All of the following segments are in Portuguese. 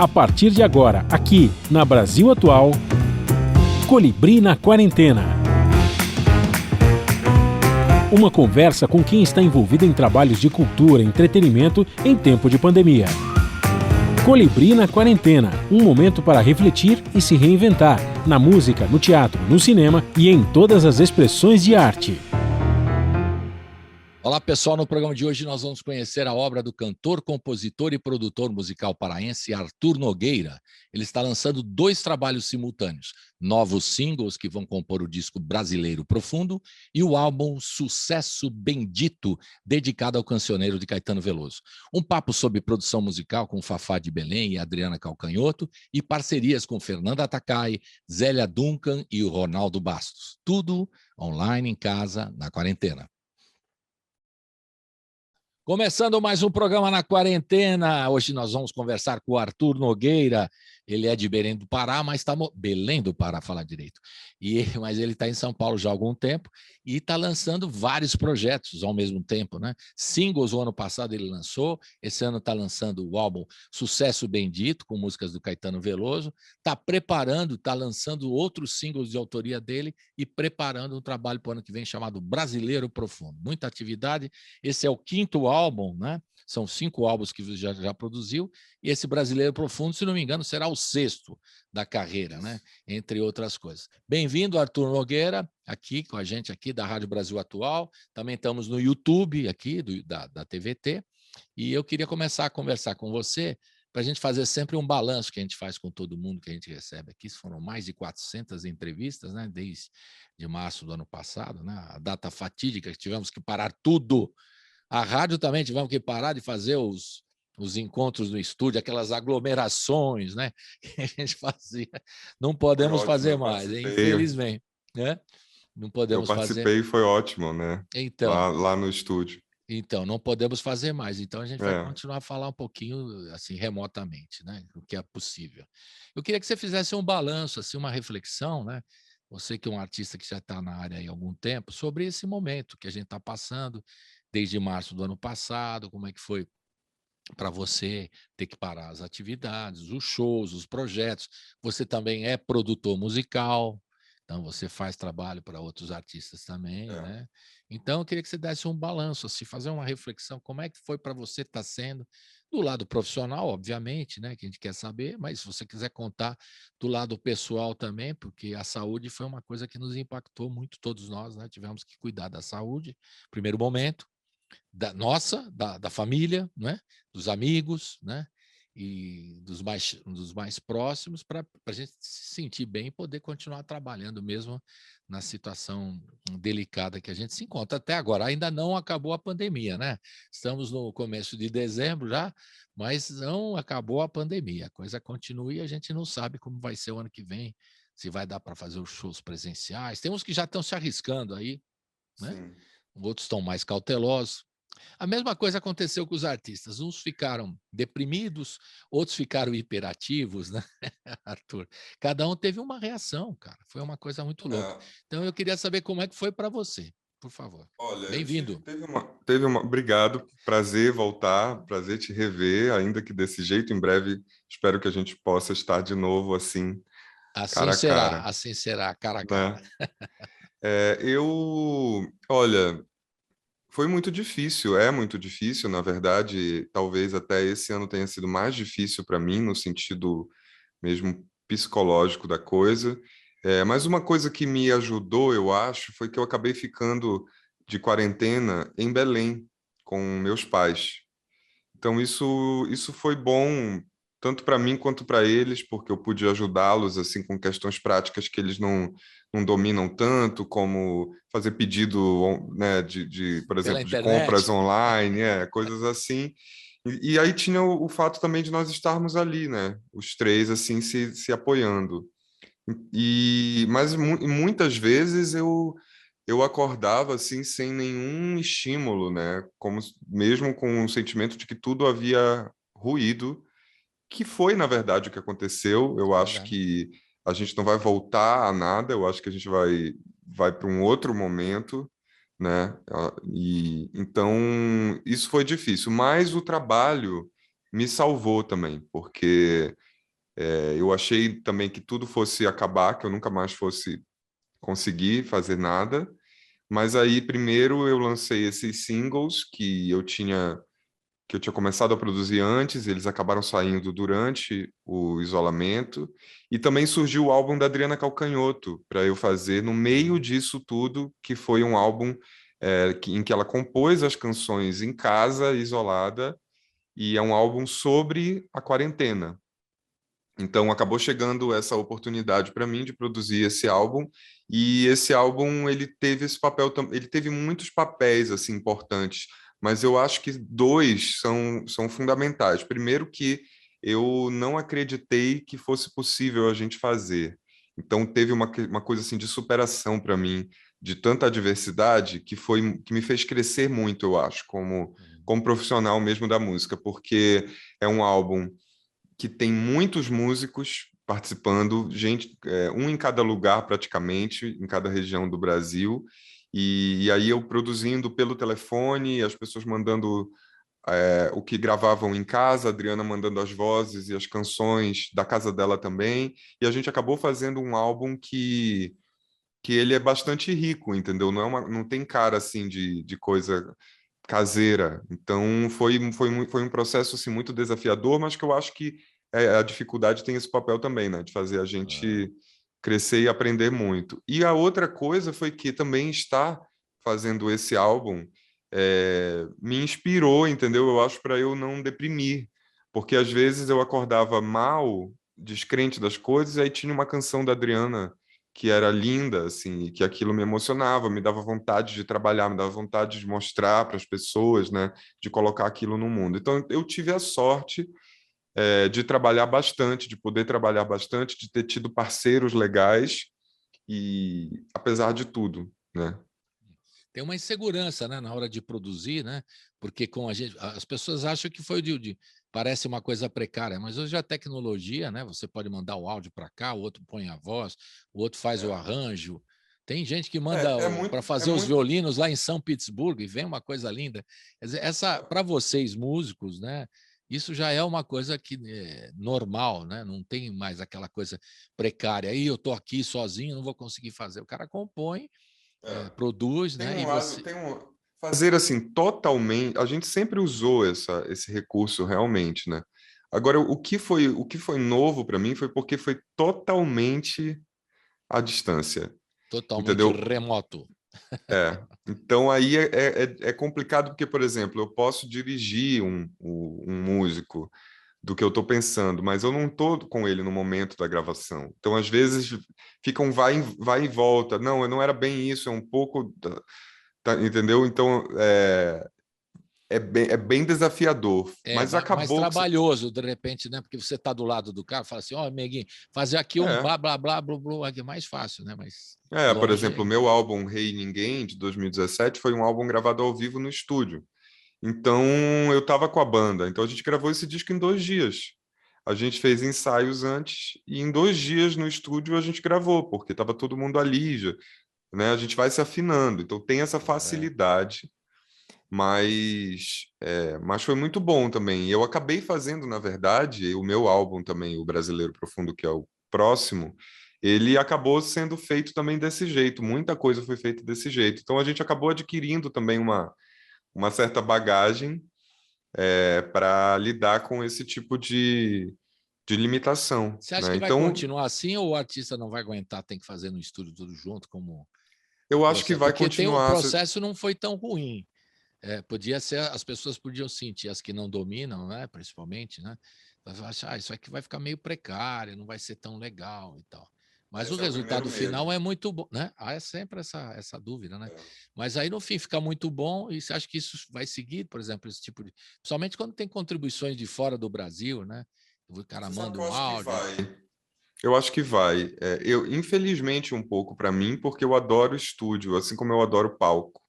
A partir de agora, aqui na Brasil Atual, Colibri na Quarentena. Uma conversa com quem está envolvido em trabalhos de cultura e entretenimento em tempo de pandemia. Colibri na Quarentena, um momento para refletir e se reinventar, na música, no teatro, no cinema e em todas as expressões de arte. Olá, pessoal. No programa de hoje nós vamos conhecer a obra do cantor, compositor e produtor musical paraense Arthur Nogueira. Ele está lançando 2 trabalhos simultâneos, novos singles que vão compor o disco Brasileiro Profundo e o álbum Sucesso Bendito, dedicado ao cancioneiro de Caetano Veloso. Um papo sobre produção musical com Fafá de Belém e Adriana Calcanhoto e parcerias com Fernanda Takai, Zélia Duncan e o Ronaldo Bastos. Tudo online, em casa, na quarentena. Começando mais um programa na quarentena, hoje nós vamos conversar com o Arthur Nogueira. Ele é de Belém do Pará, mas está... Belém do Pará, falar direito. Mas ele está em São Paulo já há algum tempo e está lançando vários projetos ao mesmo tempo, né? Singles, o ano passado ele lançou, esse ano está lançando o álbum Sucesso Bendito, com músicas do Caetano Veloso, está lançando outros singles de autoria dele e preparando um trabalho para o ano que vem chamado Brasileiro Profundo. Muita atividade, esse é o 5º álbum, né? São 5 álbuns que já produziu, e esse Brasileiro Profundo, se não me engano, será o 6º da carreira, né? Entre outras coisas. Bem-vindo, Arthur Nogueira, aqui com a gente aqui da Rádio Brasil Atual. Também estamos no YouTube aqui da TVT, e eu queria começar a conversar com você para a gente fazer sempre um balanço que a gente faz com todo mundo que a gente recebe aqui. Foram mais de 400 entrevistas, né? Desde março do ano passado, né? A data fatídica que tivemos que parar tudo. A rádio também tivemos que parar de fazer os encontros no estúdio, aquelas aglomerações, né, que a gente fazia. Não podemos fazer mais, infelizmente. Né? Não podemos fazer. Eu participei e foi ótimo, né? Então, lá no estúdio. Então, não podemos fazer mais. Então, a gente vai continuar a falar um pouquinho assim, remotamente, né? O que é possível. Eu queria que você fizesse um balanço, assim, uma reflexão, né? Você que é um artista que já está na área há algum tempo, sobre esse momento que a gente está passando, desde março do ano passado, como é que foi para você ter que parar as atividades, os shows, os projetos. Você também é produtor musical, então você faz trabalho para outros artistas também, né? Então, eu queria que você desse um balanço, assim, fazer uma reflexão, como é que foi para você estar sendo, do lado profissional, obviamente, né, que a gente quer saber, mas se você quiser contar do lado pessoal também, porque a saúde foi uma coisa que nos impactou muito, todos nós, né? Tivemos que cuidar da saúde, primeiro momento, da família, né? Dos amigos, né? E dos mais próximos, para a gente se sentir bem e poder continuar trabalhando mesmo na situação delicada que a gente se encontra até agora. Ainda não acabou a pandemia, né? Estamos no começo de dezembro já, mas não acabou a pandemia. A coisa continua e a gente não sabe como vai ser o ano que vem, se vai dar para fazer os shows presenciais. Tem uns que já estão se arriscando aí, né? Sim. Outros estão mais cautelosos. A mesma coisa aconteceu com os artistas. Uns ficaram deprimidos, outros ficaram hiperativos, né, Arthur? Cada um teve uma reação, cara. Foi uma coisa muito louca. Então, eu queria saber como é que foi para você, por favor. Olha, Bem-vindo. Obrigado, prazer voltar, prazer te rever, ainda que desse jeito. Em breve, espero que a gente possa estar de novo assim, cara a cara. Assim será, cara a Né? cara. Olha, foi muito difícil, é muito difícil, na verdade, talvez até esse ano tenha sido mais difícil para mim, no sentido mesmo psicológico da coisa. Mas uma coisa que me ajudou, eu acho, foi que eu acabei ficando de quarentena em Belém com meus pais. Então isso foi bom tanto para mim quanto para eles, porque eu pude ajudá-los assim com questões práticas que eles não dominam tanto, como fazer pedido, né, por Pela exemplo, de compras internet. Online, coisas assim. E aí tinha o fato também de nós estarmos ali, né, os 3 assim se apoiando. Mas muitas vezes eu acordava assim sem nenhum estímulo, né? Mesmo com o sentimento de que tudo havia ruído, que foi na verdade o que aconteceu. Eu acho que a gente não vai voltar a nada. Eu acho que a gente vai para um outro momento, né? E então isso foi difícil, mas o trabalho me salvou também, porque Eu achei também que tudo fosse acabar, que eu nunca mais fosse conseguir fazer nada. Mas aí, primeiro, eu lancei esses singles que eu tinha começado a produzir antes, eles acabaram saindo durante o isolamento, e também surgiu o álbum da Adriana Calcanhoto para eu fazer no meio disso tudo, que foi um álbum em que ela compôs as canções em casa, isolada, e é um álbum sobre a quarentena. Então acabou chegando essa oportunidade para mim de produzir esse álbum, e esse álbum ele teve esse papel, ele teve muitos papéis assim importantes, mas eu acho que dois são fundamentais. Primeiro, que eu não acreditei que fosse possível a gente fazer. Então teve uma coisa assim de superação para mim, de tanta adversidade, que me fez crescer muito, eu acho, como profissional mesmo da música, porque é um álbum que tem muitos músicos participando, gente, um em cada lugar praticamente, em cada região do Brasil, e aí eu produzindo pelo telefone, as pessoas mandando o que gravavam em casa, a Adriana mandando as vozes e as canções da casa dela também, e a gente acabou fazendo um álbum que ele é bastante rico, entendeu? Não tem cara assim de coisa caseira. Então foi um processo assim, muito desafiador, mas que eu acho que a dificuldade tem esse papel também, né? De fazer a gente crescer e aprender muito. E a outra coisa foi que também estar fazendo esse álbum me inspirou, entendeu? Eu acho para eu não deprimir, porque às vezes eu acordava mal, descrente das coisas, e aí tinha uma canção da Adriana que era linda, assim, e que aquilo me emocionava, me dava vontade de trabalhar, me dava vontade de mostrar para as pessoas, né, de colocar aquilo no mundo. Então, eu tive a sorte de trabalhar bastante, de poder trabalhar bastante, de ter tido parceiros legais e, apesar de tudo, né? Tem uma insegurança, né, na hora de produzir, né? Porque com as pessoas acham que foi parece uma coisa precária, mas hoje a tecnologia, né? Você pode mandar o áudio para cá, o outro põe a voz, o outro faz o arranjo. Tem gente que manda para fazer os violinos lá em São Petersburgo e vem uma coisa linda. Quer dizer, para vocês músicos, né? Isso já é uma coisa que é normal, né? Não tem mais aquela coisa precária. Aí eu estou aqui sozinho, não vou conseguir fazer. O cara compõe, produz, Tem né? um E lado, você. fazer assim totalmente, a gente sempre usou esse recurso realmente, né? Agora, o que foi novo para mim foi porque foi totalmente à distância, Totalmente entendeu? remoto. Então aí é complicado porque, por exemplo, eu posso dirigir um músico do que eu estou pensando, mas eu não estou com ele no momento da gravação. Então, às vezes, fica um vai e volta. Não era bem isso, é um pouco, entendeu? Então, é bem desafiador, É mas mais acabou que... trabalhoso, de repente, né? Porque você está do lado do cara, fala assim: ó, amiguinho, fazer aqui um É, blá, blá, blá, blá, blá, aqui é mais fácil, né? Mas por longe. exemplo, o meu álbum Rei Ninguém, de 2017, foi um álbum gravado ao vivo no estúdio. Então, eu estava com a banda. Então, a gente gravou esse disco em 2 dias. A gente fez ensaios antes e em 2 dias no estúdio a gente gravou, porque estava todo mundo ali, já, né? A gente vai se afinando. Então, tem essa facilidade, mas foi muito bom também. Eu acabei fazendo, na verdade, o meu álbum também, o Brasileiro Profundo, que é o próximo, ele acabou sendo feito também desse jeito. Muita coisa foi feita desse jeito. Então, a gente acabou adquirindo também uma certa bagagem para lidar com esse tipo de limitação, Você acha né? que vai Então, continuar assim ou o artista não vai aguentar, tem que fazer no estúdio tudo junto, como o eu acho que processo? vai Porque o continuar. processo não foi tão ruim. Podia ser, as pessoas podiam sentir, as que não dominam, né? Principalmente, né? Achar, isso aqui vai ficar meio precário, não vai ser tão legal e tal. Mas o Esse é o primeiro resultado medo. final é muito bom, né? Há sempre essa dúvida, né? Mas aí no fim fica muito bom, e você acha que isso vai seguir, por exemplo, esse tipo de. Principalmente quando tem contribuições de fora do Brasil, né? O cara Você sabe manda que eu um acho que áudio. vai. Eu acho que vai. Infelizmente, um pouco para mim, porque eu adoro estúdio, assim como eu adoro palco.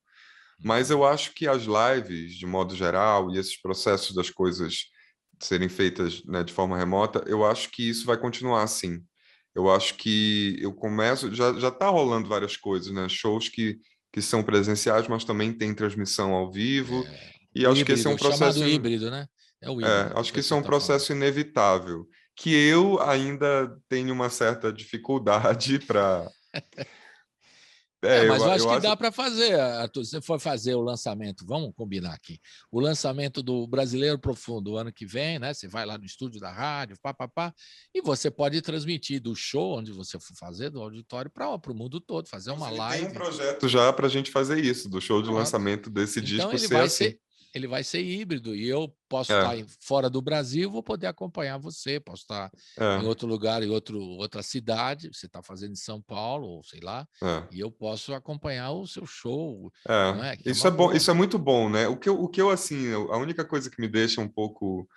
Mas eu acho que as lives, de modo geral, e esses processos das coisas serem feitas, né, de forma remota, eu acho que isso vai continuar assim. Eu acho que eu começo, já está rolando várias coisas, né? Shows que são presenciais, mas também tem transmissão ao vivo. E O acho que esse é um híbrido, processo, chamado híbrido, né? É o híbrido que o acho que esse é pessoal um está falando. processo inevitável. que eu ainda tenho uma certa dificuldade para... Mas eu acho eu que acho... dá para fazer, Arthur. Se você for fazer o lançamento, vamos combinar aqui. O lançamento do Brasileiro Profundo o ano que vem, né? Você vai lá no estúdio da rádio, pá, e você pode transmitir do show onde você for fazer, do auditório, para o mundo todo, fazer uma Inclusive, tem um live. projeto já para a gente fazer isso, do show de Pronto. lançamento desse Então disco ser assim. ele vai ser híbrido e eu posso estar É, fora do Brasil, vou poder acompanhar você, posso estar em é, outro lugar, em outra cidade, você está fazendo em São Paulo, ou sei lá, é. e eu posso acompanhar o seu show, não É, é? Que é isso uma é bom, boa. isso é muito bom, né? O que eu assim, a única coisa que me deixa um pouco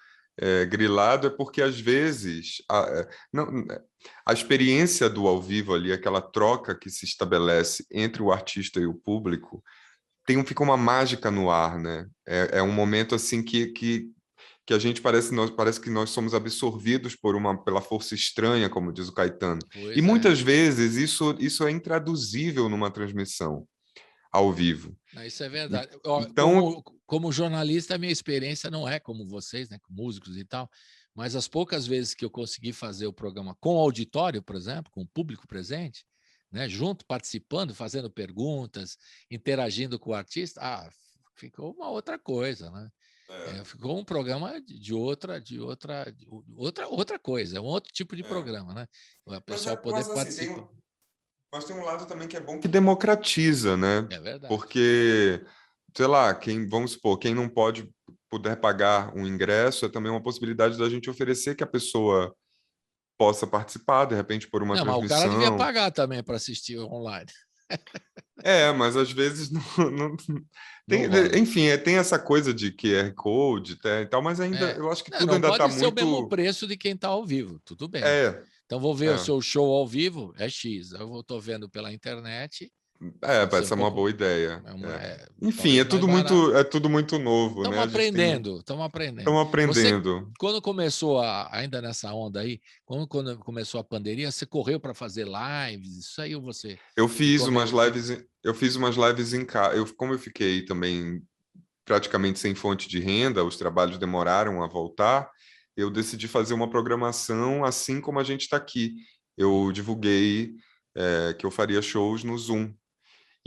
grilado é porque às vezes a experiência do ao vivo ali, aquela troca que se estabelece entre o artista e o público, fica uma mágica no ar, né? É um momento assim que a gente parece que nós somos absorvidos pela força estranha, como diz o Caetano. E Pois é. muitas vezes isso é intraduzível numa transmissão ao vivo. Isso é verdade. Ó, Então, como jornalista, a minha experiência não é como vocês, né, com músicos e tal, mas as poucas vezes que eu consegui fazer o programa com auditório, por exemplo, com o público presente, né, junto, participando, fazendo perguntas, interagindo com o artista, ficou uma outra coisa, né? Ficou um programa de outra coisa, é um outro tipo de é. programa, né? O Mas, pessoal poder mas assim, participar. mas tem um lado também que é bom que democratiza, né? É verdade. Porque, sei lá, vamos supor, quem não puder pagar um ingresso, é também uma possibilidade da gente oferecer que a pessoa possa participar, de repente, por uma Não, mas o cara devia transmissão. pagar também para assistir online. Mas às vezes não tem, Não rola. enfim, tem essa coisa de QR Code, e tal, mas ainda É. eu acho que Não, tudo não ainda está pode ser o mesmo muito. preço de quem está ao vivo, tudo bem. É, Então, vou ver o é. seu show ao vivo, é X. Eu estou vendo pela internet, pode ser Vai um ser uma pouco, boa ideia. Enfim, talvez mais barato. é tudo muito novo, né? Estamos A gente tem, aprendendo, estamos aprendendo. estamos Você, aprendendo. quando começou, ainda nessa onda aí, quando começou a pandemia, você correu para fazer lives, isso aí ou você Eu ficou fiz meio umas que... lives, eu fiz umas lives em casa. Como eu fiquei também praticamente sem fonte de renda, os trabalhos demoraram a voltar, eu decidi fazer uma programação assim como a gente está aqui. Eu divulguei que eu faria shows no Zoom.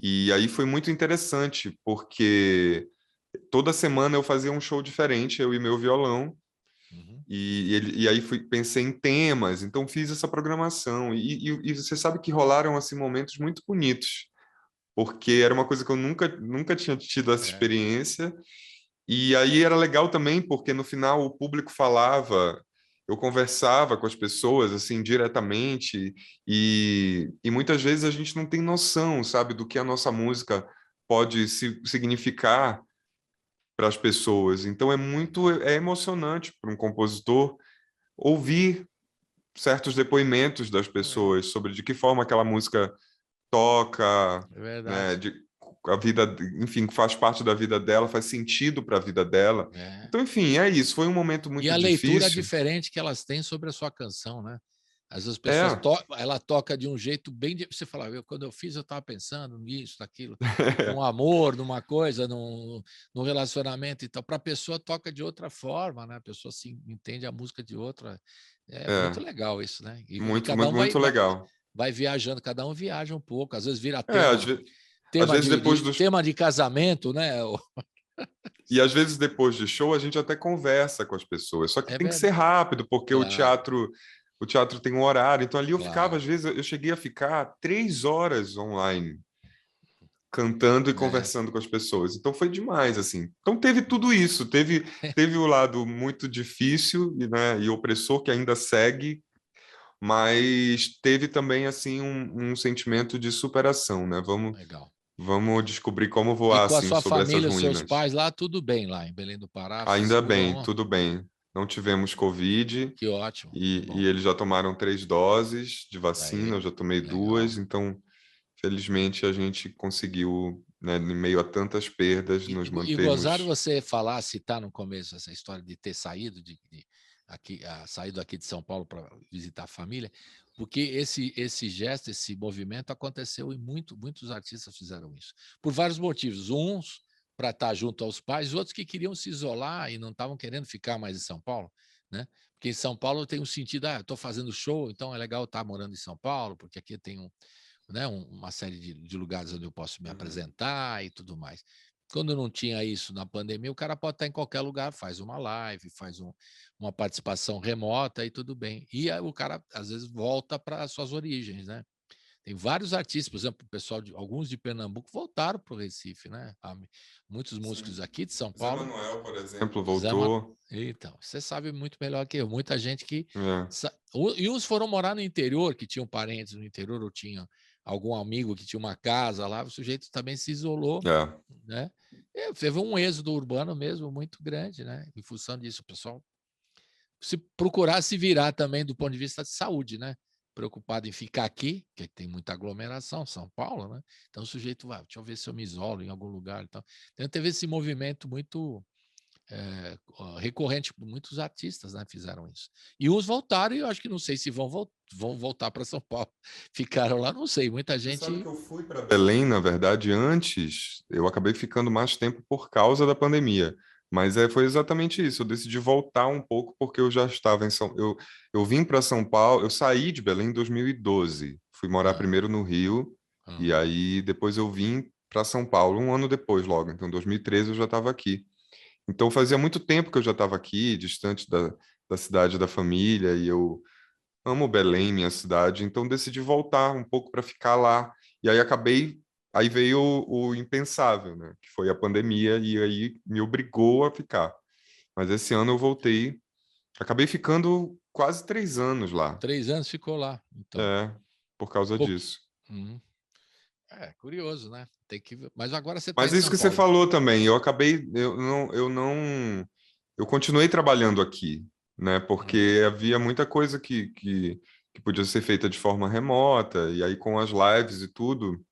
E aí foi muito interessante, porque toda semana eu fazia um show diferente, eu e meu violão, Uhum. e aí pensei em temas, então fiz essa programação. E você sabe que rolaram assim momentos muito bonitos, porque era uma coisa que eu nunca tinha tido essa É. experiência. E aí era legal também, porque no final o público falava, eu conversava com as pessoas assim diretamente, e muitas vezes a gente não tem noção, sabe, do que a nossa música pode significar para as pessoas. Então é emocionante para um compositor ouvir certos depoimentos das É, pessoas sobre de que forma aquela música toca, é né, verdade. a vida, enfim, faz parte da vida dela, faz sentido para a vida dela. É. Então, enfim, é isso. Foi um momento E muito a leitura difícil. diferente que elas têm sobre a sua canção, né? Às vezes as pessoas É, ela toca de um jeito bem. Você fala, quando eu fiz, eu estava pensando nisso, naquilo, num amor, numa coisa, num relacionamento e tal. Para a pessoa, toca de outra forma, né? A pessoa se entende a música de outra. É muito é, legal isso, né? E muito, cada muito, um muito legal. vai viajando, cada um viaja um pouco. Às vezes vira É, às vezes depois dos tema de casamento, né? E às vezes depois de show a gente até conversa com as pessoas, só que É tem que ser verdade. rápido, porque Claro, o teatro tem um horário. Então ali eu ficava, claro. às vezes, eu cheguei a ficar 3 horas online, cantando e É. conversando com as pessoas. Então foi demais, assim. Então teve tudo isso, teve o lado muito difícil, né, e opressor que ainda segue, mas teve também assim um sentimento de superação, né? Legal. Vamos descobrir como E voar com a assim sua sobre essas família, os seus ruínas. pais lá, tudo bem lá em Belém do Pará, vocês Ainda bem, seguram. tudo bem. Não tivemos Covid Que ótimo, que e bom. eles já tomaram 3 doses de vacina, Aí, eu já tomei legal. 2, então felizmente a gente conseguiu, né, em meio a tantas perdas, nos E gozado mantermos. você falar, citar no começo essa história de ter saído aqui, saído aqui de São Paulo para visitar a família, porque esse gesto, esse movimento aconteceu e muitos artistas fizeram isso. Por vários motivos. Uns para estar junto aos pais, outros que queriam se isolar e não estavam querendo ficar mais em São Paulo. né? Porque em São Paulo tem um sentido, eu estou fazendo show, então é legal estar morando em São Paulo, porque aqui tem né, uma série de lugares onde eu posso me apresentar e tudo mais. Quando não tinha isso na pandemia, o cara pode estar em qualquer lugar, faz uma live, faz uma participação remota e tudo bem. E aí o cara, às vezes, volta para as suas origens, né? Tem vários artistas, por exemplo, o pessoal alguns de Pernambuco voltaram para o Recife, né? Muitos músicos Sim. aqui de São Zé Paulo. Manuel, por exemplo, Zé Man... voltou. Então, você sabe muito melhor que eu. Muita gente que. É. E uns foram morar no interior, que tinham parentes no interior, ou tinham algum amigo que tinha uma casa lá, o sujeito também se isolou, né? Teve um êxodo urbano mesmo muito grande, né? Em função disso, o pessoal se procurar se virar também do ponto de vista de saúde, né? Preocupado em ficar aqui, que tem muita aglomeração, São Paulo, né? Então o sujeito vai, deixa eu ver se eu me isolo em algum lugar. Então teve esse movimento muito recorrente, muitos artistas, né, fizeram isso. E uns voltaram, e eu acho que não sei se vão voltar para São Paulo. Ficaram lá, não sei, muita gente... Você sabe que eu fui para Belém, na verdade, antes, eu acabei ficando mais tempo por causa da pandemia. Mas foi exatamente isso, eu decidi voltar um pouco porque eu já estava em São... Eu vim para São Paulo, eu saí de Belém em 2012, fui morar primeiro no Rio, e aí depois eu vim para São Paulo, um ano depois logo, então em 2013 eu já estava aqui. Então fazia muito tempo que eu já estava aqui, distante da cidade da família, e eu amo Belém, minha cidade, então decidi voltar um pouco para ficar lá. E aí veio o impensável, né? Que foi a pandemia, e aí me obrigou a ficar. Mas esse ano eu voltei, acabei ficando quase 3 anos lá. 3 anos ficou lá, então. Por causa disso. Curioso, né? Tem que... Mas agora você está Mas em isso São que você Paulo. falou também, eu continuei trabalhando aqui, né? Porque havia muita coisa que podia ser feita de forma remota, e aí com as lives e tudo,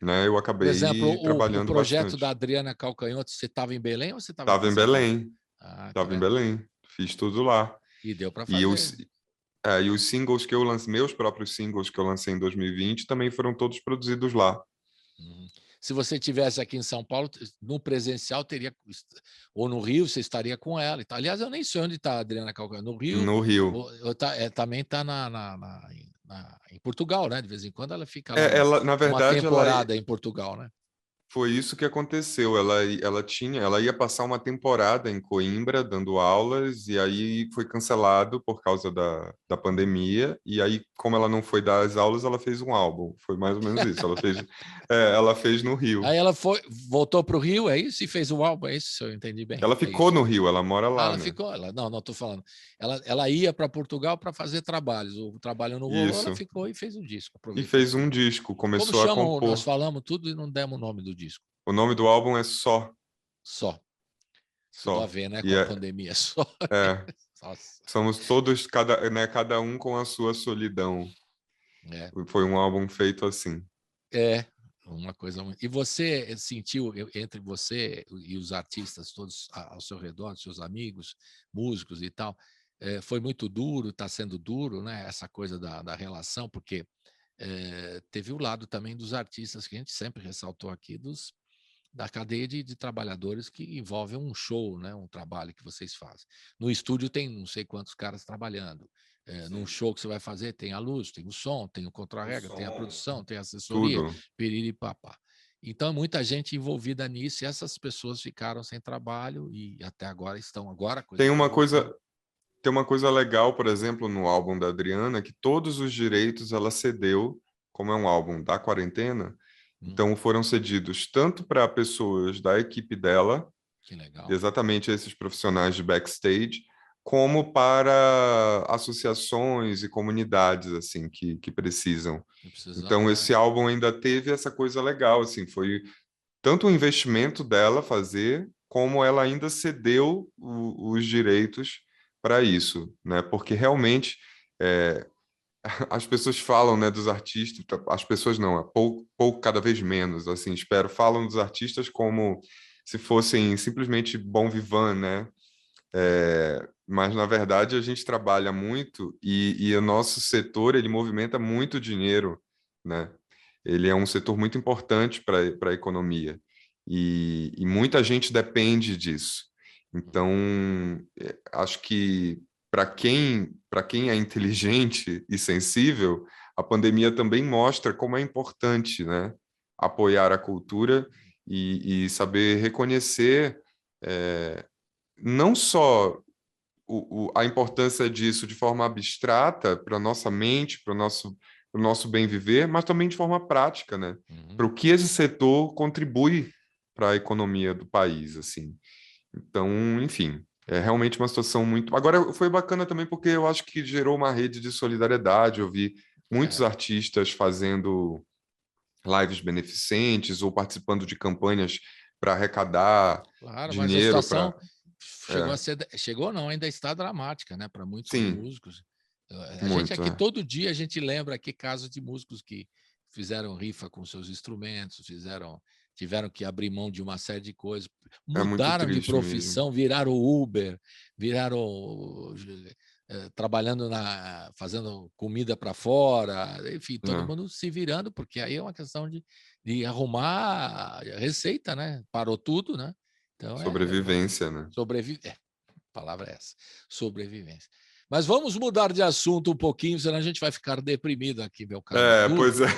né? Eu Por exemplo, acabei o trabalhando projeto da bastante. Adriana Calcanhoto, você estava em Belém ou você estava aqui Estava em em São Paulo? Belém, Tá estava em vendo? Belém, fiz tudo lá. E deu para E fazer. os singles que eu lancei, meus próprios singles que eu lancei em 2020, também foram todos produzidos lá. Se você tivesse aqui em São Paulo, no presencial teria, ou no Rio, você estaria com ela. Aliás, eu nem sei onde está a Adriana Calcanhoto. No Rio, No Rio. também está em Portugal, né? De vez em quando ela fica lá Na uma verdade, temporada em Portugal, né? foi isso que aconteceu. Ela ia passar uma temporada em Coimbra dando aulas, e aí foi cancelado por causa da pandemia. E aí, como ela não foi dar as aulas, ela fez um álbum. Foi mais ou menos isso. Ela fez no Rio. Aí ela voltou para o Rio, é isso? E fez o álbum, é isso? Se eu entendi bem. Ela É ficou isso. no Rio, ela mora lá, Ela né? ficou. Não, estou falando. Ela ia para Portugal para fazer trabalhos. O trabalho não rolou, ela Isso. ficou e fez um disco. E Aproveitou e fez fez um um disco. disco, Como começou a chamam? Nós compor. falamos tudo e não demos o nome do disco. O nome do álbum é Só. Só. Tudo a Só. ver, né, E com a pandemia. Só. somos todos, cada um com a sua solidão. Foi um álbum feito assim. Uma coisa muito... E você sentiu, entre você e os artistas todos ao seu redor, seus amigos, músicos e tal, foi muito duro, está sendo duro, né? Essa coisa da relação, porque teve o lado também dos artistas que a gente sempre ressaltou aqui, da cadeia de trabalhadores que envolvem um show, né? Um trabalho que vocês fazem. No estúdio tem não sei quantos caras trabalhando. Num show que você vai fazer, tem a luz, tem o som, tem o contra-regra, tem a produção, tem a assessoria, tudo. piriri papá. Então, muita gente envolvida nisso, e essas pessoas ficaram sem trabalho e até agora estão. Agora a coisa Tem tá uma voltando. coisa legal, por exemplo, no álbum da Adriana, que todos os direitos ela cedeu, como é um álbum da quarentena, então foram cedidos tanto para pessoas da equipe dela, que legal, exatamente esses profissionais de backstage, como para associações e comunidades assim que precisam. Então esse álbum ainda teve essa coisa legal, assim, foi tanto o investimento dela fazer, como ela ainda cedeu os direitos para isso, né? Porque realmente as pessoas falam, né, dos artistas, as pessoas não, pouco, cada vez menos, assim, falam dos artistas como se fossem simplesmente bon vivant, né? Mas na verdade a gente trabalha muito e o nosso setor ele movimenta muito dinheiro, né? Ele é um setor muito importante para a economia e muita gente depende disso. Então, acho que para quem é inteligente e sensível, a pandemia também mostra como é importante, né, apoiar a cultura e saber reconhecer não só a importância disso de forma abstrata para a nossa mente, para o nosso bem viver, mas também de forma prática, né? Para o que esse setor contribui para a economia do país, assim. Então, enfim, é realmente uma situação muito... Agora, foi bacana também porque eu acho que gerou uma rede de solidariedade. Eu vi muitos artistas fazendo lives beneficentes ou participando de campanhas para arrecadar mas a dinheiro situação chegou não, ainda está dramática, né, para muitos músicos. A gente aqui todo dia a gente lembra aqui casos de músicos que fizeram rifa com seus instrumentos, tiveram que abrir mão de uma série de coisas, mudaram de profissão, mesmo. Viraram Uber, viraram trabalhando fazendo comida para fora, enfim, todo mundo se virando, porque aí é uma questão de arrumar receita, né? Parou tudo, né? Então, sobrevivência, né? A palavra é essa, sobrevivência. Mas vamos mudar de assunto um pouquinho, senão a gente vai ficar deprimido aqui, meu caro. Pois é.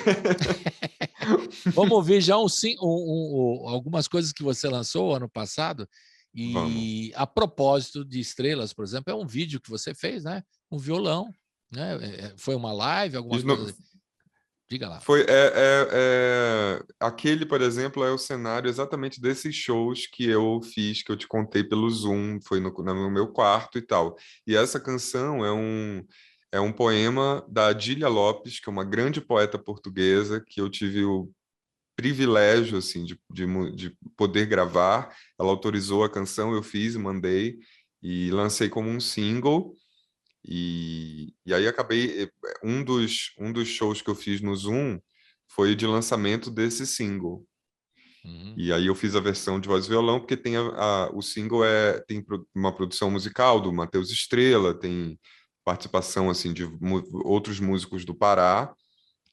Vamos ouvir já algumas coisas que você lançou ano passado. E a propósito de Estrelas, por exemplo, é um vídeo que você fez, né? Um violão, né? Foi uma live, alguma coisa? Diga lá. Aquele, por exemplo, é o cenário exatamente desses shows que eu fiz, que eu te contei pelo Zoom, foi no meu quarto e tal. E essa canção é um poema da Adília Lopes, que é uma grande poeta portuguesa, que eu tive o privilégio assim, de poder gravar. Ela autorizou a canção, eu fiz e mandei, e lancei como um single. E aí acabei... Um dos shows que eu fiz no Zoom foi de lançamento desse single. E aí eu fiz a versão de voz e violão, porque tem o single tem uma produção musical do Matheus Estrela, tem participação assim, de outros músicos do Pará,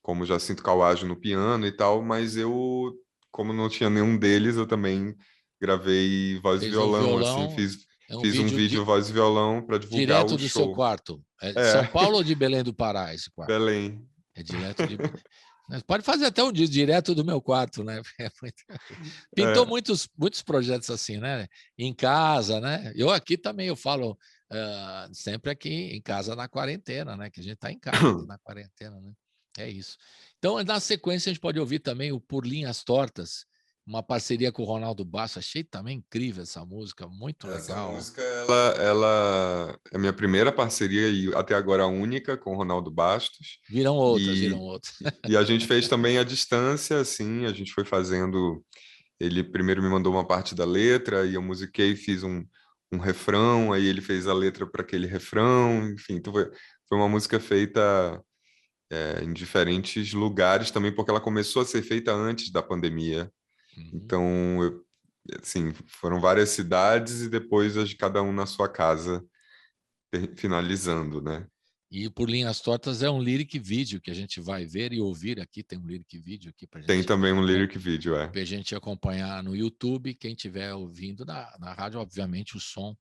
como Jacinto Cauage no piano e tal, mas eu, como não tinha nenhum deles, eu também gravei voz e violão, assim, fiz um vídeo voz e violão para divulgar o show. Direto do seu quarto. São Paulo ou de Belém do Pará esse quarto? Belém. É direto de Belém. Pode fazer até um dia direto do meu quarto, né? Pintou muitos projetos assim, né? Em casa, né? Eu aqui também, eu falo sempre aqui em casa na quarentena, né? Que a gente está em casa na quarentena, né? É isso. Então, na sequência, a gente pode ouvir também o Por Linhas Tortas, uma parceria com o Ronaldo Bastos. Achei também incrível essa música, muito legal. Essa música, ela é a minha primeira parceria e até agora a única com o Ronaldo Bastos. Viram outras. E a gente fez também à distância, assim, a gente foi fazendo... Ele primeiro me mandou uma parte da letra e eu musiquei, fiz um refrão, aí ele fez a letra para aquele refrão, enfim. Então foi uma música feita em diferentes lugares também, porque ela começou a ser feita antes da pandemia. Então, assim, foram várias cidades e depois cada um na sua casa, finalizando, né? E Por Linhas Tortas é um lyric vídeo que a gente vai ver e ouvir aqui. Tem um lyric vídeo aqui para gente. Tem também um lyric vídeo, para a gente acompanhar no YouTube. Quem estiver ouvindo na rádio, obviamente, o som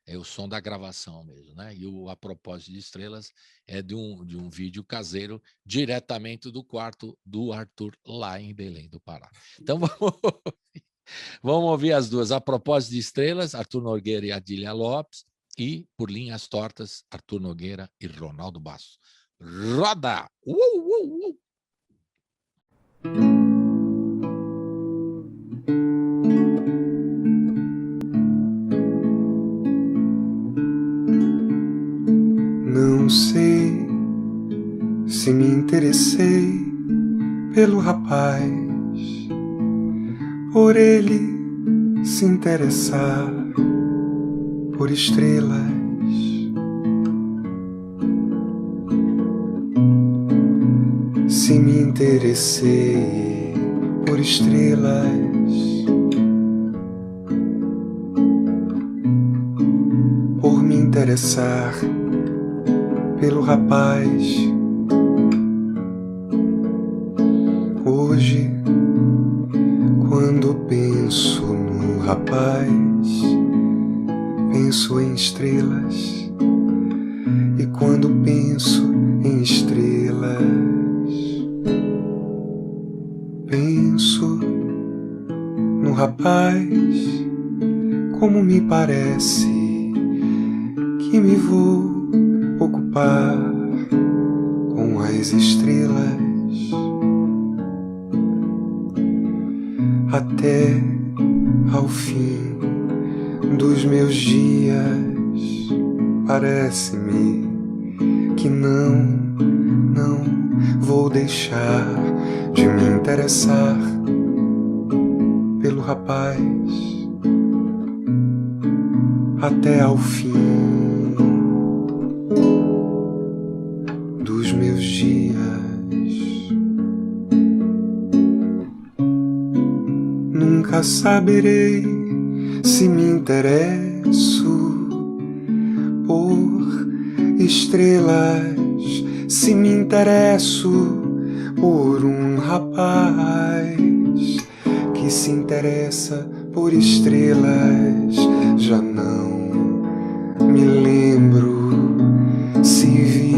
é o som da gravação mesmo, né? E A Propósito de Estrelas é de um vídeo caseiro diretamente do quarto do Arthur lá em Belém do Pará. Então vamos ouvir as duas. A Propósito de Estrelas, Arthur Nogueira e Adília Lopes, e Por Linhas Tortas, Arthur Nogueira e Ronaldo Bastos. Roda! Não sei se me interessei pelo rapaz, por ele se interessar por estrelas. Se me interessei por estrelas, por me interessar pelo rapaz. Hoje, quando penso no rapaz, penso em estrelas, rapaz, como me parece que me vou ocupar com as estrelas até ao fim dos meus dias. Parece-me que não vou deixar de me interessar pelo rapaz até ao fim dos meus dias. Nunca saberei se me interesso por estrelas, se me interesso por um rapaz que se interessa por estrelas. Já não me lembro se vi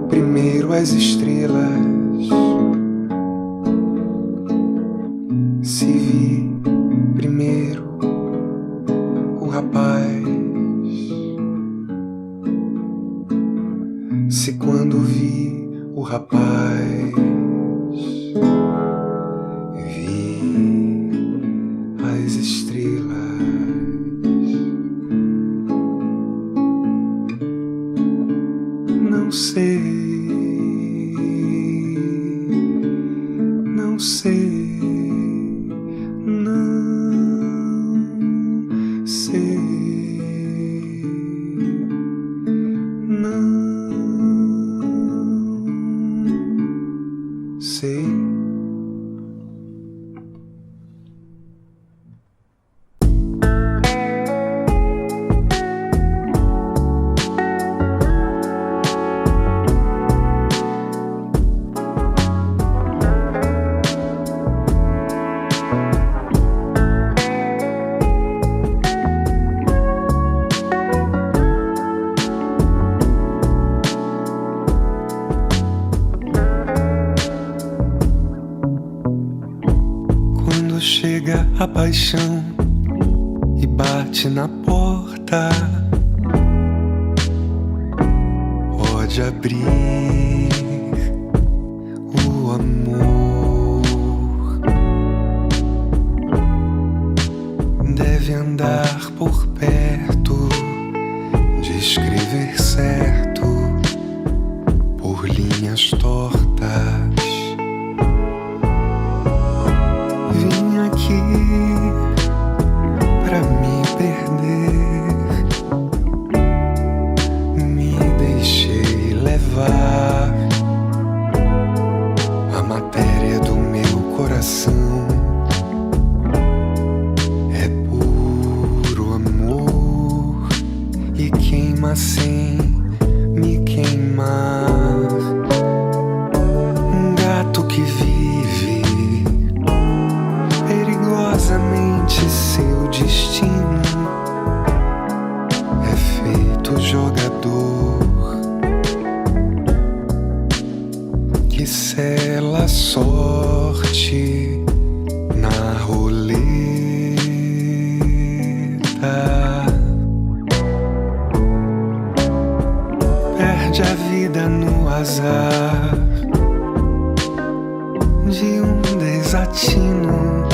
primeiro as estrelas, se vi primeiro o rapaz, se quando vi o rapaz vi as estrelas. Não sei, não sei, não sei, não sei. Quando chega a paixão e bate na porta, pode abrir o amor. Deve andar por perto, de escrever certo por linhas tortas. Vim aqui pra me perder, me deixei levar. A matéria do meu coração é puro amor e queima sem me queimar. Um gato que vive perigosamente seu destino é feito jogador que sela a sorte na roleta. Perde a vida no azar de um desatino,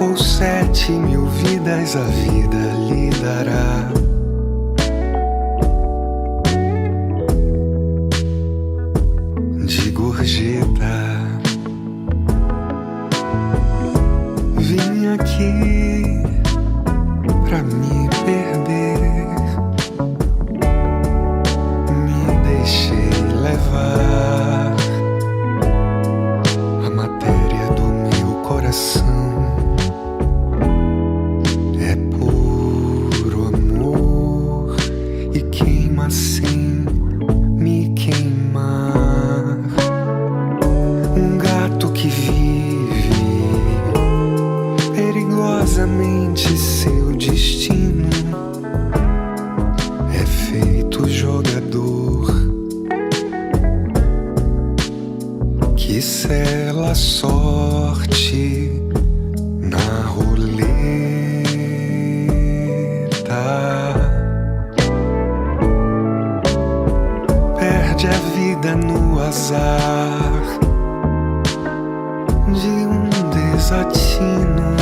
ou 7.000 vidas a vida lhe dará. De gorjeta vim aqui pra me perder, me deixei levar. A matéria do meu coração é puro amor e queima sem me queimar. Um gato que vive perigosamente seu destino é feito jogador que sela a sorte perde a vida no azar de um desatino,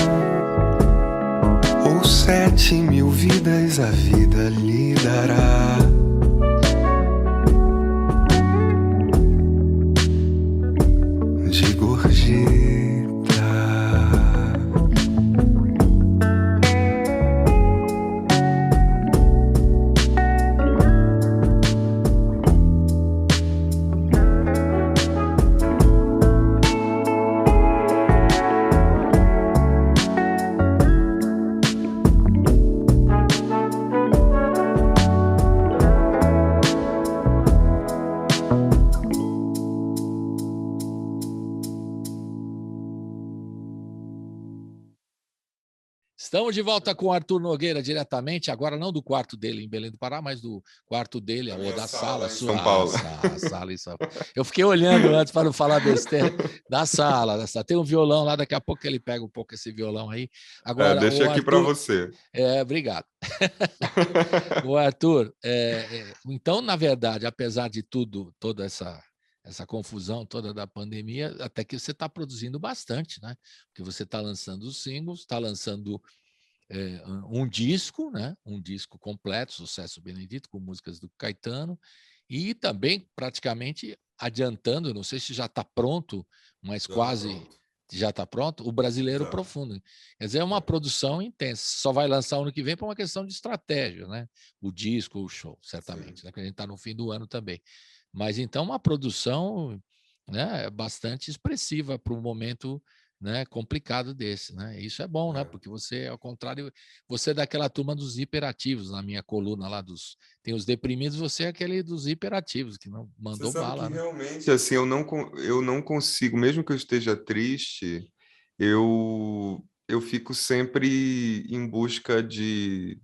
ou 7.000 vidas a vida lhe dará. De gorjeta. Estamos de volta com o Arthur Nogueira, diretamente, agora não do quarto dele em Belém do Pará, mas do quarto dele, ou da sala, São Paulo. Sala em São Paulo. Eu fiquei olhando antes para não falar besteira, da sala. Tem um violão lá, daqui a pouco ele pega um pouco esse violão aí. Agora, deixa aqui para você. Obrigado. O Arthur, então, na verdade, apesar de tudo, toda essa confusão toda da pandemia, até que você está produzindo bastante, né? Porque você está lançando os singles, está lançando um disco, né? Um disco completo, Sucesso Benedito, com músicas do Caetano, e também praticamente adiantando, não sei se já está pronto, mas quase já está pronto, o Brasileiro Profundo. Quer dizer, é uma produção intensa. Só vai lançar ano que vem por uma questão de estratégia, né? O disco, o show, certamente, né? Porque a gente está no fim do ano também. Mas então uma produção, né, bastante expressiva para um momento, né, complicado desse, né? Isso é bom, né? Porque você, ao contrário, você é daquela turma dos hiperativos. Na minha coluna lá tem os deprimidos, você é aquele dos hiperativos que não mandou Você sabe bala, que né? realmente assim eu não consigo, mesmo que eu esteja triste, eu fico sempre em busca de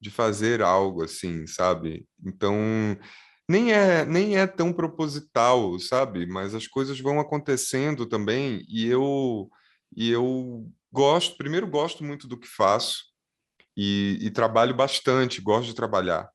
fazer algo assim, sabe? Então nem é tão proposital, sabe? Mas as coisas vão acontecendo também e eu primeiro gosto muito do que faço e trabalho bastante, gosto de trabalhar.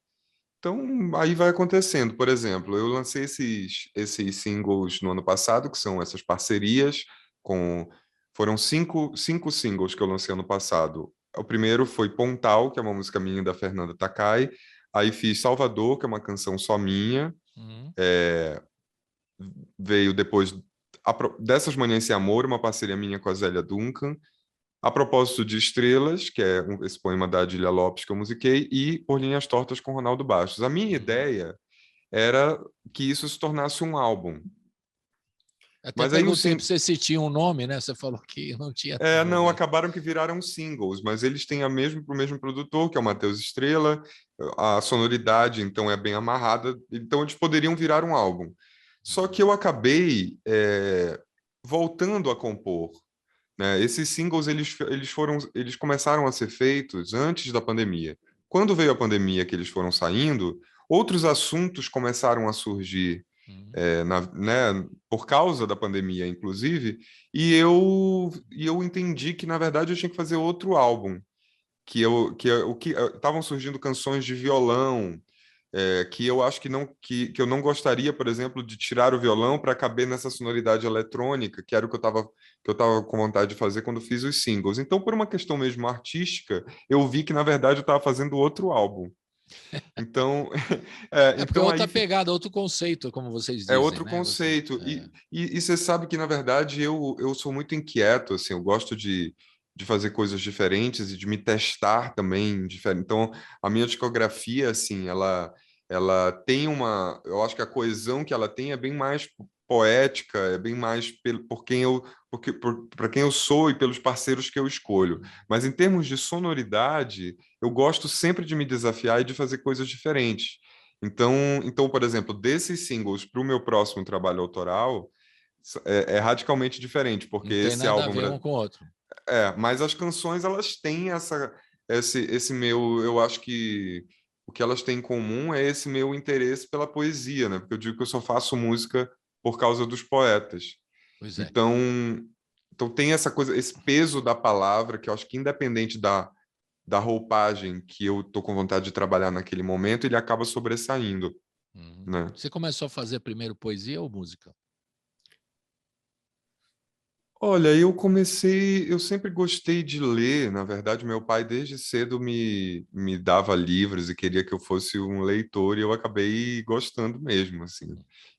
Então, aí vai acontecendo. Por exemplo, eu lancei esses singles no ano passado, que são essas parcerias com... Foram cinco singles que eu lancei ano passado. O primeiro foi Pontal, que é uma música minha e da Fernanda Takai. Aí fiz Salvador, que é uma canção só minha. Uhum. Veio depois Dessas Manhãs Sem Amor, uma parceria minha com a Zélia Duncan. A Propósito de Estrelas, que é esse poema da Adília Lopes que eu musiquei, e Por Linhas Tortas com Ronaldo Bastos. A minha ideia era que isso se tornasse um álbum. Até Mas aí perguntei para você se tinha um nome, né? Você falou que não tinha. não, acabaram que viraram singles, mas eles têm o mesmo produtor, que é o Matheus Estrela, a sonoridade, então, é bem amarrada, então eles poderiam virar um álbum. Só que eu acabei voltando a compor, né? Esses singles eles começaram a ser feitos antes da pandemia. Quando veio a pandemia, que eles foram saindo, outros assuntos começaram a surgir, por causa da pandemia, inclusive, e eu entendi que, na verdade, eu tinha que fazer outro álbum, que estavam surgindo canções de violão, que eu acho que eu não gostaria, por exemplo, de tirar o violão para caber nessa sonoridade eletrônica, que era o que eu tava com vontade de fazer quando fiz os singles. Então, por uma questão mesmo artística, eu vi que, na verdade, eu estava fazendo outro álbum. Então, porque é então outra pegada, outro conceito, como vocês dizem. é outro né? conceito. E você sabe que, na verdade, eu sou muito inquieto, assim, eu gosto de fazer coisas diferentes e de me testar também diferente. Então, a minha discografia, assim, ela tem eu acho que a coesão que ela tem é bem mais poética, é bem mais para quem eu sou e pelos parceiros que eu escolho. Mas em termos de sonoridade, eu gosto sempre de me desafiar e de fazer coisas diferentes. Então, por exemplo, desses singles para o meu próximo trabalho autoral, é radicalmente diferente, porque não tem esse nada a álbum... ver um com o outro. Mas as canções, elas têm esse meu... Eu acho que o que elas têm em comum é esse meu interesse pela poesia, né? Porque eu digo que eu só faço música por causa dos poetas. Pois é. Então tem essa coisa, esse peso da palavra, que eu acho que independente da roupagem que eu tô com vontade de trabalhar naquele momento, ele acaba sobressaindo. né? Você começou a fazer primeiro poesia ou música? Olha, eu sempre gostei de ler, na verdade, meu pai desde cedo me dava livros e queria que eu fosse um leitor e eu acabei gostando mesmo, assim.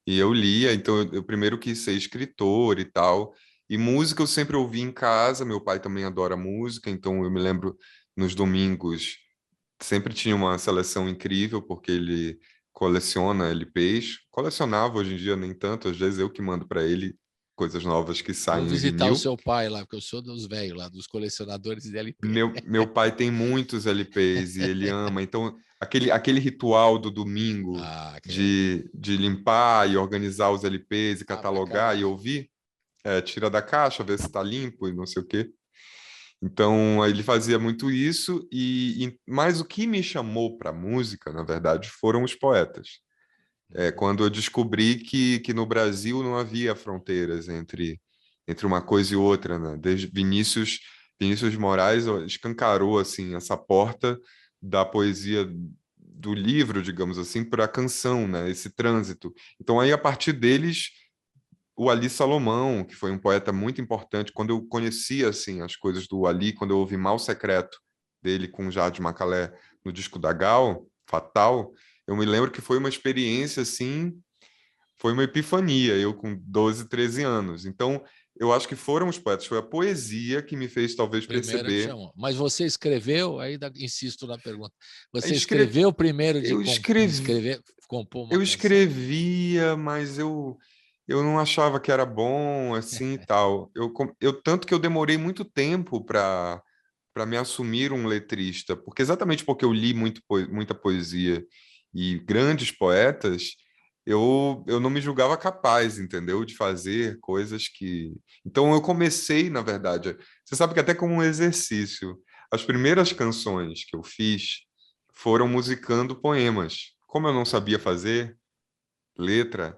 E eu lia, então eu primeiro quis ser escritor e tal, e música eu sempre ouvi em casa, meu pai também adora música, então eu me lembro nos domingos sempre tinha uma seleção incrível, porque ele coleciona LPs, colecionava hoje em dia nem tanto, às vezes eu que mando para ele coisas novas que Vou saem em visitar o vinil. seu pai lá, porque eu sou dos velhos lá, dos colecionadores de LP. Meu pai tem muitos LPs e ele ama, então aquele ritual do domingo Ah, que é. de limpar e organizar os LPs e Abre a catalogar e caixa. ouvir, tira da caixa, ver se está limpo e não sei o quê. Então, ele fazia muito isso, mas o que me chamou para a música, na verdade, foram os poetas. Quando eu descobri que no Brasil não havia fronteiras entre uma coisa e outra, né? Desde Vinícius de Moraes ó, escancarou assim essa porta da poesia do livro, digamos assim, para a canção, né? Esse trânsito. Então aí a partir deles o Ali Salomão, que foi um poeta muito importante, quando eu conheci assim as coisas do Ali, quando eu ouvi Mal Secreto dele com Jade Macalé no disco da Gal, Fatal, eu me lembro que foi uma experiência assim, foi uma epifania, eu com 12, 13 anos. Então, eu acho que foram os poetas, foi a poesia que me fez talvez Primeiro que perceber. chamou. Mas você escreveu, insisto na pergunta, você Escre... escreveu primeiro de Eu escrevi, escrever, compor uma eu canção? escrevia, mas eu não achava que era bom assim e tal. Eu tanto que eu demorei muito tempo para me assumir um letrista, porque exatamente porque eu li muita poesia e grandes poetas, eu não me julgava capaz, entendeu? De fazer coisas que. Então eu comecei, na verdade, você sabe que até como um exercício, as primeiras canções que eu fiz foram musicando poemas. Como eu não sabia fazer letra,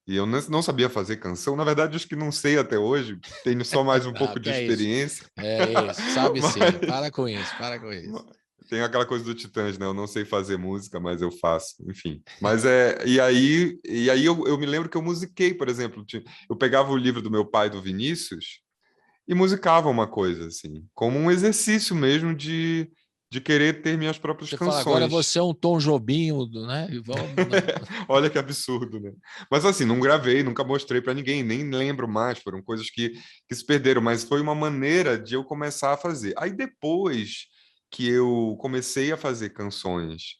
e eu não sabia fazer canção, na verdade, acho que não sei até hoje, tenho só mais um Ah, pouco que de é isso? experiência, É isso, sabe sim. mas Para com isso, para com isso. tem aquela coisa do Titãs, né? Eu não sei fazer música, mas eu faço, enfim. Mas e aí eu me lembro que eu musiquei, por exemplo, eu pegava o livro do meu pai, do Vinícius, e musicava uma coisa, assim, como um exercício mesmo de querer ter minhas próprias Você fala, agora canções. você é um Tom Jobim, né? E vamos, né? Olha que absurdo, né? Mas assim, não gravei, nunca mostrei para ninguém, nem lembro mais, foram coisas que se perderam, mas foi uma maneira de eu começar a fazer. Aí depois que eu comecei a fazer canções,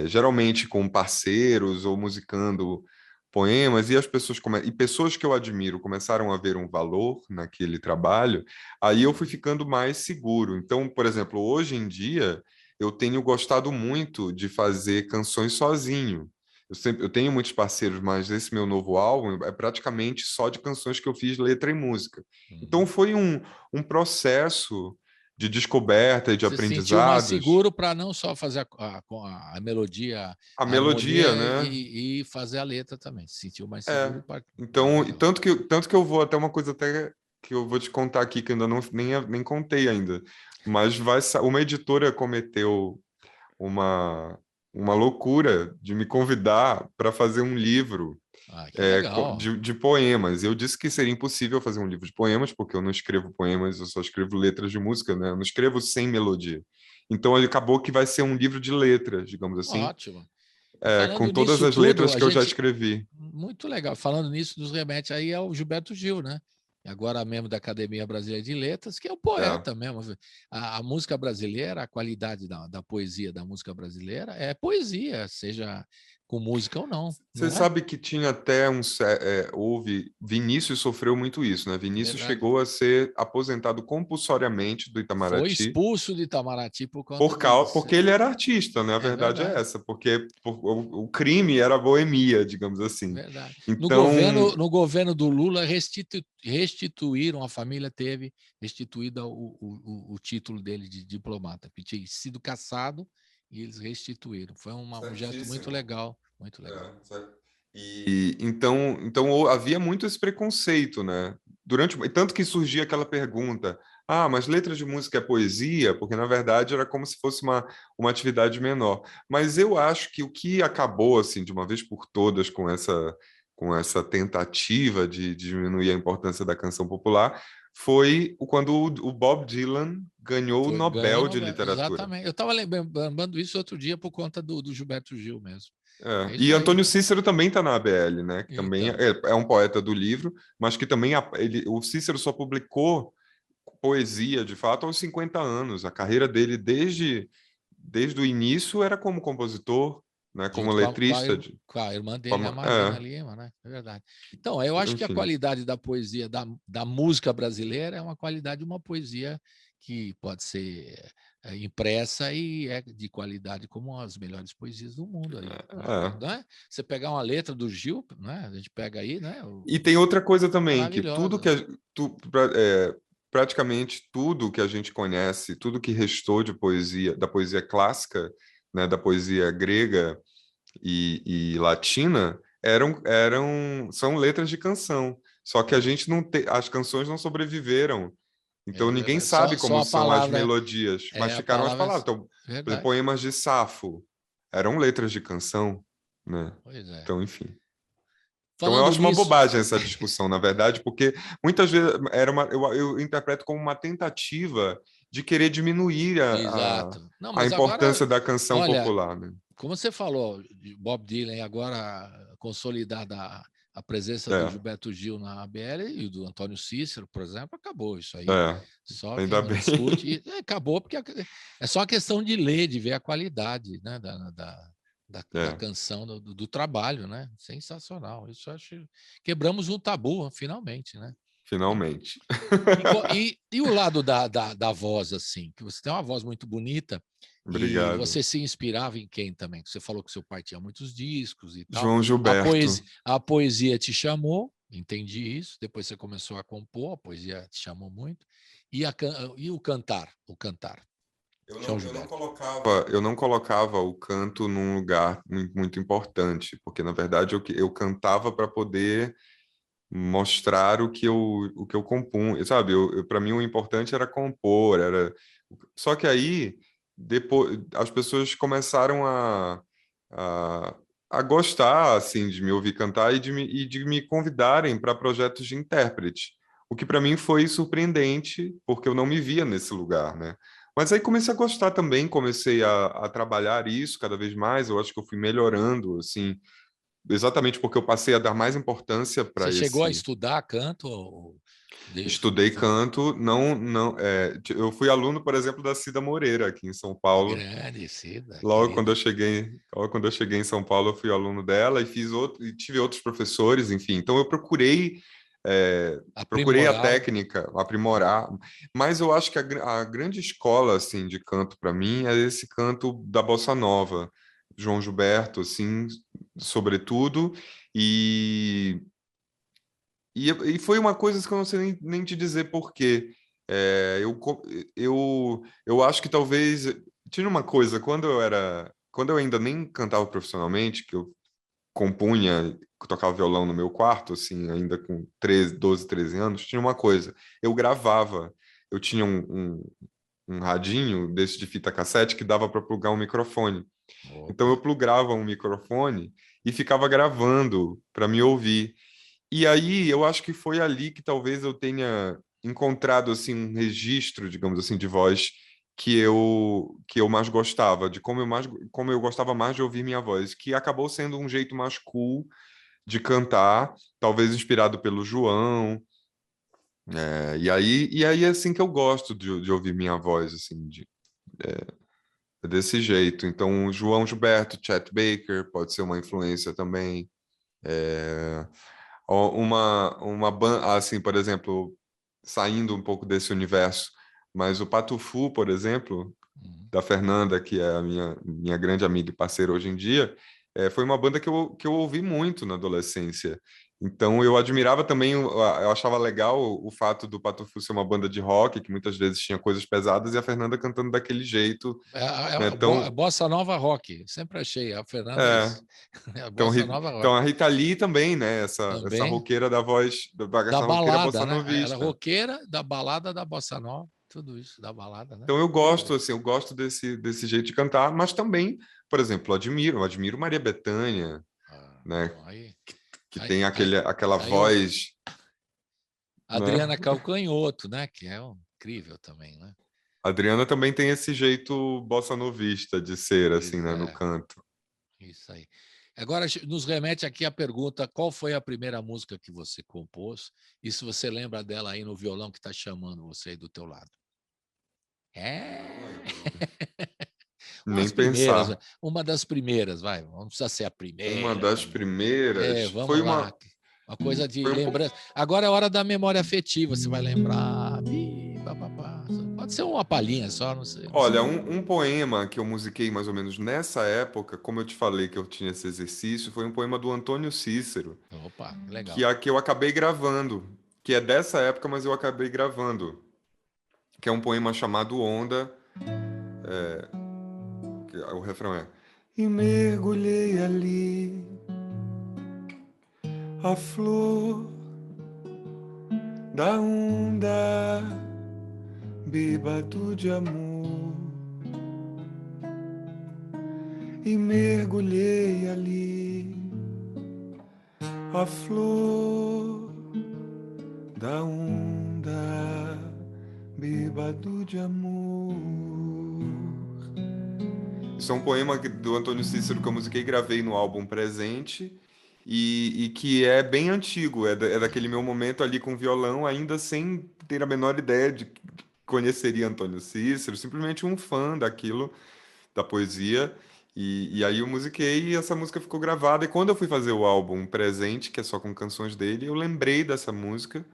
geralmente com parceiros ou musicando poemas, e as e pessoas que eu admiro começaram a ver um valor naquele trabalho, aí eu fui ficando mais seguro. Então, por exemplo, hoje em dia eu tenho gostado muito de fazer canções sozinho. Eu tenho muitos parceiros, mas esse meu novo álbum é praticamente só de canções que eu fiz letra e música. Então Uhum. foi um processo de descoberta e de Você se sentiu mais aprendizados. seguro para não só fazer a melodia, A a harmonia melodia, né? e fazer a letra também. Se sentiu mais É, seguro para. então, e Legal. tanto que eu vou até uma coisa até que eu vou te contar aqui que eu ainda nem contei ainda, mas uma editora cometeu uma uma loucura de me convidar para fazer um livro Ah, que legal. de poemas. Eu disse que seria impossível fazer um livro de poemas porque eu não escrevo poemas, eu só escrevo letras de música, né? Eu não escrevo sem melodia. Então, ele acabou que vai ser um livro de letras, digamos assim, Ótimo. E com falando todas nisso as tudo, letras a que eu já gente. escrevi. Muito legal. Falando nisso, nos remete aí ao Gilberto Gil, né? Agora membro da Academia Brasileira de Letras, que é um É. poeta mesmo. A música brasileira, a qualidade da poesia da música brasileira é poesia, seja com música ou não, Você não é? sabe que tinha até houve, Vinícius sofreu muito isso, né? Vinícius Verdade. chegou a ser aposentado compulsoriamente do Foi Itamaraty expulso de Itamaraty por conta de porque ele era artista, né? A É verdade é verdade, essa, porque o crime era a boemia, digamos assim. verdade. Então, No governo do Lula, restituíram, a família teve restituído o título dele de diplomata, que tinha sido cassado e eles restituíram. Foi um gesto muito certíssimo. legal, muito legal. Certo. Então havia muito esse preconceito, né? E tanto que surgia aquela pergunta: mas letras de música é poesia, porque na verdade era como se fosse uma atividade menor. Mas eu acho que o que acabou, assim, de uma vez por todas com essa tentativa de diminuir a importância da canção popular foi quando o Bob Dylan ganhou o Ganhou o Nobel de Nobel, Literatura. exatamente. Eu estava lembrando isso outro dia por conta do Gilberto Gil mesmo. É E isso aí. Antônio Cícero também está na ABL, né? Que também Então. é um poeta do livro, mas que também o Cícero só publicou poesia, de fato, aos 50 anos. A carreira dele desde o início era como compositor, né? Como Junto com letrista. com a irmã dele, a Marina Lima, né? É verdade. Então, eu acho que a Enfim. qualidade da poesia, da música brasileira, é uma qualidade de uma poesia que pode ser impressa e é de qualidade como as melhores poesias do mundo. Aí, né? Você pegar uma letra do Gil, né? A gente pega aí, né? E tem outra coisa também, que praticamente tudo que a gente conhece, tudo que restou de poesia, da poesia clássica, né, da poesia grega e latina, são letras de canção. Só que a gente não tem, as canções não sobreviveram. Então ninguém sabe como são as melodias, mas ficaram as palavras. Então, por exemplo, poemas de Safo eram letras de canção, né? Pois é. Então, enfim. Então eu acho uma bobagem essa discussão, na verdade, porque muitas vezes eu interpreto como uma tentativa de querer diminuir a importância da canção popular, né? Como você falou, Bob Dylan agora consolidada a presença do Gilberto Gil na ABL e do Antônio Cícero, por exemplo, acabou isso aí. Só ainda bem. Discute, acabou porque é só uma questão de ler, de ver a qualidade, né, da canção, do trabalho, né? Sensacional. Isso eu acho. Quebramos um tabu, finalmente, né? Finalmente. E o lado da voz, assim, que você tem uma voz muito bonita. Obrigado. E você se inspirava em quem também? Você falou que seu pai tinha muitos discos e tal. João Gilberto. A poesia te chamou, entendi isso. Depois você começou a compor, a poesia te chamou muito. E o cantar? Eu não colocava o canto num lugar muito importante, porque na verdade eu cantava para poder mostrar o que eu compunha, sabe? Para mim o importante era compor, só que aí depois as pessoas começaram a gostar assim de me ouvir cantar e de me convidarem para projetos de intérprete, o que para mim foi surpreendente, porque eu não me via nesse lugar, né? Mas aí comecei a gostar também, comecei a trabalhar isso cada vez mais. Eu acho que eu fui melhorando, assim, exatamente porque eu passei a dar mais importância para Você chegou a estudar canto? Estudei canto, eu fui aluno, por exemplo, da Cida Moreira aqui em São Paulo. Grande Cida. Logo quando eu cheguei em São Paulo, eu fui aluno dela e tive outros professores, enfim. Então eu procurei a técnica, aprimorar, mas eu acho que a grande escola assim de canto para mim é esse canto da bossa nova, João Gilberto, assim, sobretudo, e foi uma coisa que eu não sei nem te dizer por quê. Eu acho que talvez tinha uma coisa quando eu ainda nem cantava profissionalmente, que eu compunha, tocava violão no meu quarto, assim, ainda com 12, 13 anos, tinha uma coisa. Eu gravava, eu tinha um radinho desse de fita cassete que dava para plugar um microfone. Então eu plugava um microfone e ficava gravando para me ouvir. E aí eu acho que foi ali que talvez eu tenha encontrado assim um registro, digamos assim, de voz que eu mais gostava, de como eu gostava mais de ouvir minha voz, que acabou sendo um jeito mais cool de cantar, talvez inspirado pelo João. E aí é assim que eu gosto de ouvir minha voz, assim, desse jeito. Então, João Gilberto, Chet Baker pode ser uma influência também. Uma banda, assim, por exemplo, saindo um pouco desse universo, mas o Patufu, por exemplo, da Fernanda, que é a minha grande amiga e parceira hoje em dia, foi uma banda que eu ouvi muito na adolescência. Então eu admirava também, eu achava legal o fato do Patufu ser uma banda de rock, que muitas vezes tinha coisas pesadas, e a Fernanda cantando daquele jeito. A bossa nova rock, sempre achei. A Fernanda é isso. A bossa nova rock. Então a Rita Lee também, né? Essa roqueira da voz, da balada, né? Ela roqueira da balada da bossa nova. tudo isso da balada, né? Então eu gosto, assim, eu gosto desse jeito de cantar, mas também, por exemplo, eu admiro Maria Bethânia, né? Então Que tem aí, aquela voz, Adriana né? Calcanhoto, né? Que é incrível também, né? A Adriana também tem esse jeito bossa novista de ser, assim, Pois né, no é, canto. isso aí. Agora nos remete aqui a pergunta: qual foi a primeira música que você compôs? E se você lembra dela aí no violão que está chamando você aí do teu lado? Nem Umas primeiras, pensar. uma das primeiras, vai. Não precisa ser a Uma primeira das também. primeiras Vamos lá. Uma coisa de foi um pouco. lembrança. Agora é a hora da memória afetiva. Você vai lembrar. Pode ser uma palhinha só, não sei. Olha, um poema que eu musiquei mais ou menos nessa época, como eu te falei que eu tinha esse exercício, foi um poema do Antônio Cícero, Opa, legal. que eu acabei gravando, que é dessa época, mas eu acabei gravando, que é um poema chamado Onda, o refrão é: E mergulhei ali, a flor da onda, bêbado de amor. E mergulhei ali, a flor da onda, bêbado de amor. Isso é um poema do Antônio Cícero que eu musiquei e gravei no álbum Presente e que é bem antigo, é daquele meu momento ali com violão, ainda sem ter a menor ideia de que conheceria Antônio Cícero, simplesmente um fã daquilo, da poesia. E aí eu musiquei e essa música ficou gravada. E quando eu fui fazer o álbum Presente, que é só com canções dele, eu lembrei dessa música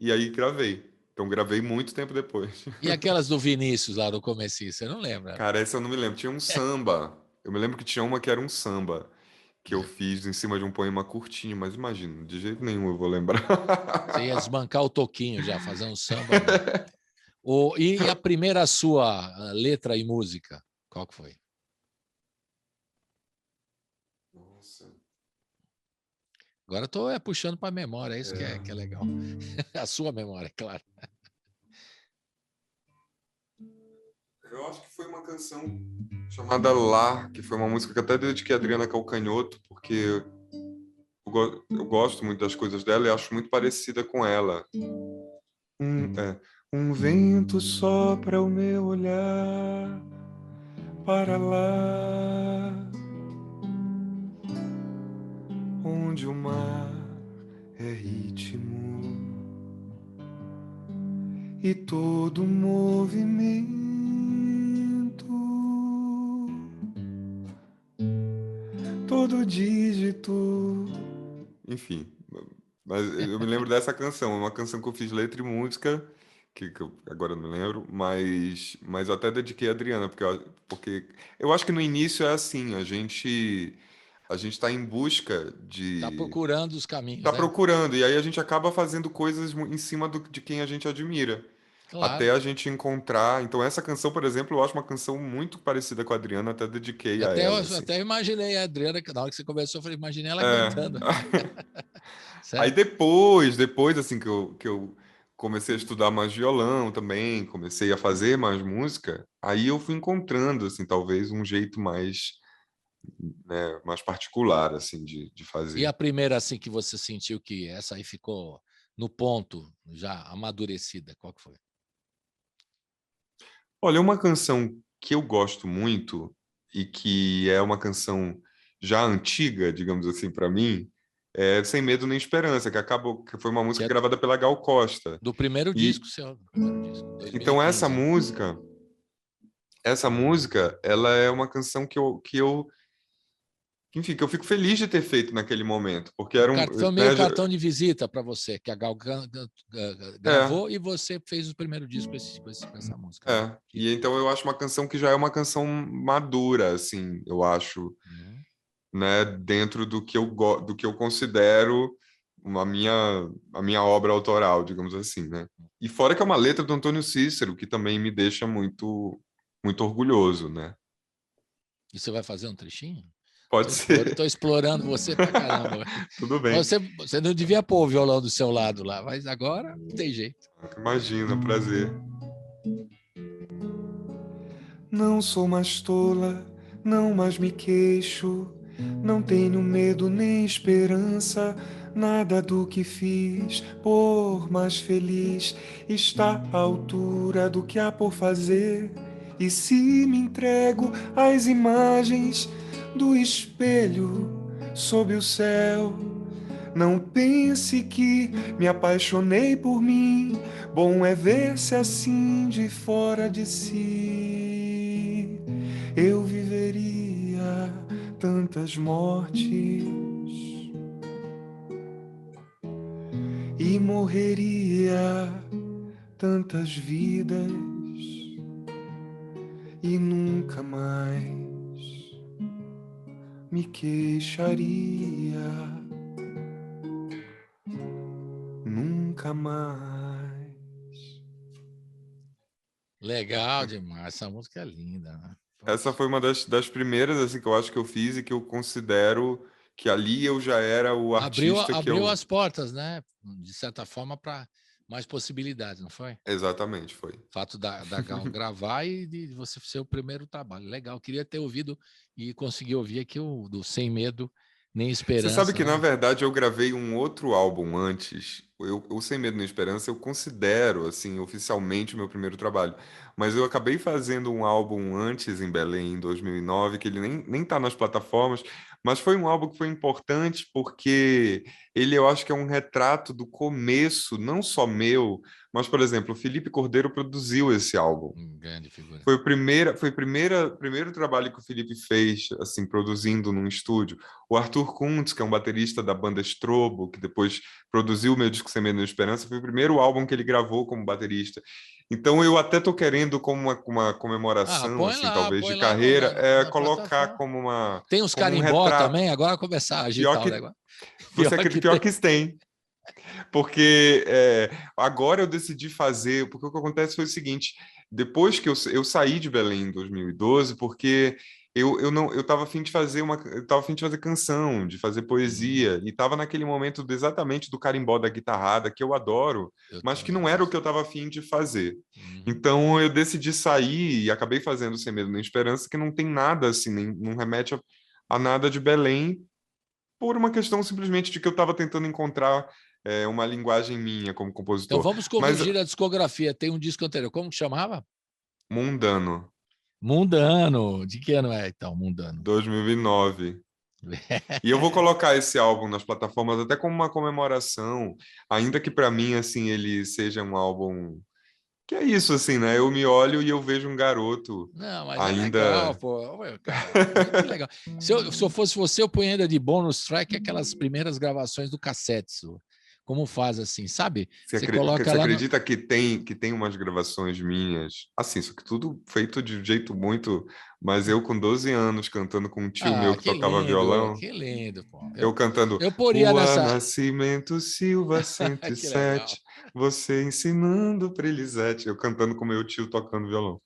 e aí gravei. Então gravei muito tempo depois. E aquelas do Vinícius lá no comecinho, você não lembra? Cara, essa eu não me lembro. Tinha um samba. Eu me lembro que tinha uma que era um samba que eu fiz em cima de um poema curtinho, mas imagina, de jeito nenhum eu vou lembrar. Você ia desbancar o toquinho já, fazer um samba, não. E a primeira sua letra e música, qual que foi? Nossa. Agora estou puxando para a memória, é isso que é legal. A sua memória, claro. Eu acho que foi uma canção chamada Lá, que foi uma música que até dediquei a Adriana Calcanhoto, porque eu gosto muito das coisas dela e acho muito parecida com ela. Um vento sopra o meu olhar para lá, onde o mar é ritmo e todo movimento, todo dígito. Enfim, mas eu me lembro dessa canção, é uma canção que eu fiz letra e música, que eu agora não me lembro, mas eu até dediquei a Adriana, porque eu acho que no início é assim, a gente está em busca Está de. procurando os caminhos, Está né? procurando, e aí a gente acaba fazendo coisas em cima de quem a gente admira. Até Claro. a gente encontrar. Então, essa canção, por exemplo, eu acho uma canção muito parecida com a Adriana, até dediquei a ela, assim. Até imaginei a Adriana, que na hora que você começou, eu falei, imaginei ela É. cantando. Aí Certo? depois assim que eu comecei a estudar mais violão também, comecei a fazer mais música, aí eu fui encontrando assim talvez um jeito mais, né, mais particular assim de E a fazer. primeira, assim, que você sentiu que essa aí ficou no ponto, já amadurecida, qual que foi? Olha, uma canção que eu gosto muito e que é uma canção já antiga, digamos assim, para mim, é Sem Medo Nem Esperança, que foi uma Que música é gravada pela Gal Costa. do primeiro E disco seu, do primeiro disco, então 2015. essa música, ela é uma canção enfim, que eu fico feliz de ter feito naquele momento, porque era um, Foi meio né, cartão de visita para você, que a Gal é, gravou e você fez o primeiro disco com essa música, né? e então eu acho uma canção que já é uma canção madura, assim, eu acho, Uhum. né, dentro do que eu considero a minha obra autoral, digamos assim, né? E fora que é uma letra do Antônio Cícero, que também me deixa muito orgulhoso, né? E você vai fazer um trechinho? Pode ser. Tô explorando você pra caramba. Tudo bem. Você não devia pôr o violão do seu lado lá, mas agora não tem jeito. Imagina, prazer. Não sou mais tola, não mais me queixo, não tenho medo nem esperança, nada do que fiz, por mais feliz, está à altura do que há por fazer. E se me entrego às imagens do espelho sob o céu, não pense que me apaixonei por mim, bom é ver-se assim de fora de si. Eu viveria tantas mortes e morreria tantas vidas e nunca mais me queixaria, nunca mais. Legal demais, essa música é linda, né? Essa foi uma das primeiras assim, que eu acho que eu fiz e que eu considero que ali eu já era o artista que Abriu eu... as portas, né? De certa forma, para mais possibilidades, não foi? Exatamente, foi. O fato da Gal gravar e de você ser o primeiro trabalho. Legal, queria ter ouvido e conseguir ouvir aqui o do Sem Medo Nem Você sabe Esperança, que, na né? verdade, eu gravei um outro álbum antes. O Sem Medo nem Esperança eu considero, assim, oficialmente o meu primeiro trabalho. Mas eu acabei fazendo um álbum antes em Belém, em 2009, que ele nem tá nas plataformas, mas foi um álbum que foi importante porque ele, eu acho que é um retrato do começo, não só meu, mas, por exemplo, o Felipe Cordeiro produziu esse álbum. Grande figura. Foi o primeiro trabalho que o Felipe fez, assim, produzindo num estúdio. O Arthur Kuntz, que é um baterista da banda Strobo, que depois produziu o meu disco Sem Medo nem Esperança, foi o primeiro álbum que ele gravou como baterista. Então eu até tô querendo, como uma comemoração, assim, talvez, de põe lá carreira, na colocar plataforma. como Tem uns como um carimbó retrato. também, agora começar a Pior agitar o que negócio. você Pior acredita, que pior tem. que tem. Porque agora eu decidi fazer, porque o que acontece foi o seguinte, depois que eu saí de Belém em 2012, porque eu não eu estava a fim de fazer eu tava a fim de fazer canção, de fazer poesia, e estava naquele momento exatamente do carimbó da guitarrada, que eu adoro, Eu mas que também não era o gosto. que eu estava a fim de fazer. Uhum. Então eu decidi sair e acabei fazendo Sem Medo nem Esperança, que não tem nada assim, nem, não remete a nada de Belém, por uma questão simplesmente de que eu estava tentando encontrar uma linguagem minha como Então compositor. vamos Mas corrigir a discografia. Tem um disco anterior. Como que chamava? Mundano, Mundano. De que ano é, então, Mundano? 2009. E eu vou colocar esse álbum nas plataformas até como uma comemoração, ainda que para mim assim ele seja um álbum que é isso assim, né? Eu me olho e eu vejo um garoto Não, mas é legal, ainda. pô. Ué, cara, muito legal. Se eu fosse você, eu ponho ainda de bônus track aquelas primeiras gravações do cassete. Como faz assim, sabe? Você coloca Você lá no. acredita que tem umas gravações minhas, assim, só que tudo feito de um jeito muito. Mas eu com 12 anos cantando com um tio meu Ah, que tocava violão, que lindo, pô. eu cantando Eu poria Rua nessa. Nascimento Silva Que legal. 107, você ensinando para Elisete, eu cantando com meu tio tocando violão.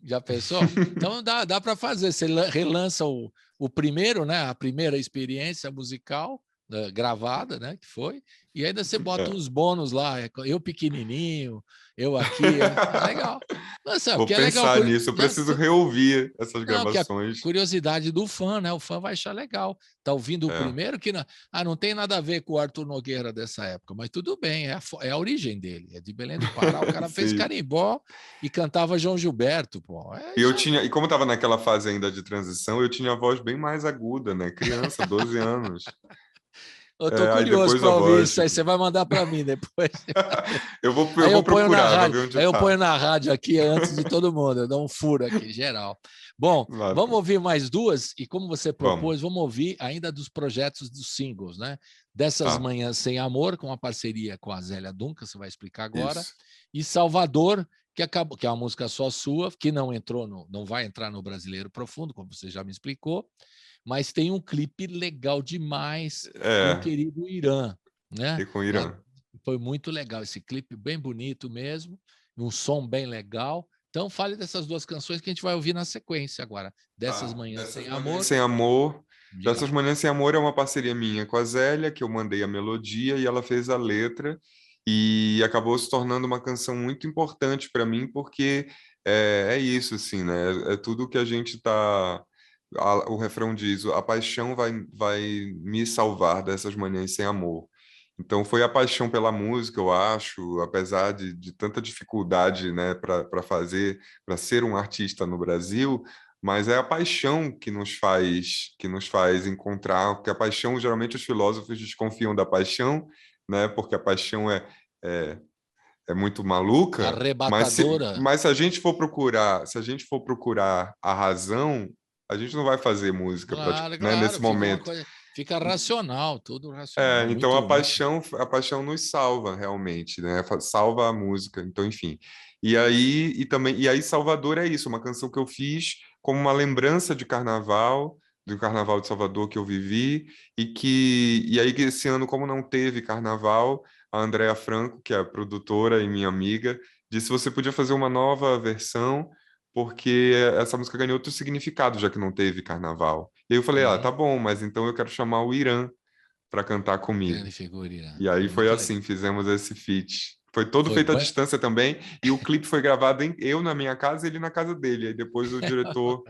Já pensou? Então dá para fazer. Você relança o primeiro, né? A primeira experiência musical gravada, né? Que foi. E ainda você bota É. uns bônus lá. Eu pequenininho, eu aqui. É legal. Lança, Vou porque é legal. pensar nisso, eu preciso reouvir essas Não, que a gravações. curiosidade do fã, né? O fã vai achar legal. Tá ouvindo o É. primeiro que não tem nada a ver com o Arthur Nogueira dessa época, mas tudo bem, é a origem dele, é de Belém do Pará. O cara fez Sim. carimbó e cantava João Gilberto, pô. E como eu estava naquela fase ainda de transição, eu tinha a voz bem mais aguda, né? Criança, 12 anos. Eu tô Aí curioso depois para a ouvir voz, isso aí, tipo... você vai mandar para mim depois. eu vou Aí eu ponho na procurar, vou rádio, ver onde aí eu tá. ponho na rádio aqui antes de todo mundo, eu dou um furo aqui, geral. Bom, vamos ouvir mais duas, e como você propôs, vamos ouvir ainda dos projetos dos singles, né? Dessas Manhãs Sem Amor, com uma parceria com a Zélia Duncan, você vai explicar agora, Isso. e Salvador, que é uma música só sua, que não vai entrar no Brasileiro Profundo, como você já me explicou, mas tem um clipe legal demais com o querido Irã, né? E com o Irã. Foi muito legal esse clipe, bem bonito mesmo, um som bem legal. Então, fale dessas duas canções que a gente vai ouvir na sequência agora. Dessas Manhãs Sem Amor. Sem Amor. Dessas Manhãs Sem Amor é uma parceria minha com a Zélia, que eu mandei a melodia e ela fez a letra. e acabou se tornando uma canção muito importante para mim, porque é isso, assim, né? É tudo que a gente tá... O refrão diz: a paixão vai me salvar dessas manhãs sem amor. Então foi a paixão pela música, eu acho, apesar de tanta dificuldade, né, para ser um artista no Brasil, mas é a paixão que nos faz encontrar, porque a paixão, geralmente os filósofos desconfiam da paixão, né, porque a paixão é, é muito maluca, Arrebatadora. mas se a gente for procurar a razão, a gente não vai fazer música Claro, né, nesse fica uma momento. coisa, fica racional, tudo racional. Então Muito, a paixão nos salva realmente, né? Salva a música, então enfim. E aí Salvador é isso, uma canção que eu fiz como uma lembrança de carnaval, do Carnaval de Salvador que eu vivi, e aí que esse ano, como não teve carnaval, a Andrea Franco, que é a produtora e minha amiga, disse: você podia fazer uma nova versão, porque essa música ganhou outro significado, já que não teve carnaval. E aí eu falei: tá sim, bom, mas então eu quero chamar o Irã para cantar comigo. grande figura. E aí Foi foi muito assim, legal. fizemos esse feat. Foi todo Foi, feito à distância também, e o clipe foi gravado eu na minha casa e ele na casa dele. Aí depois o diretor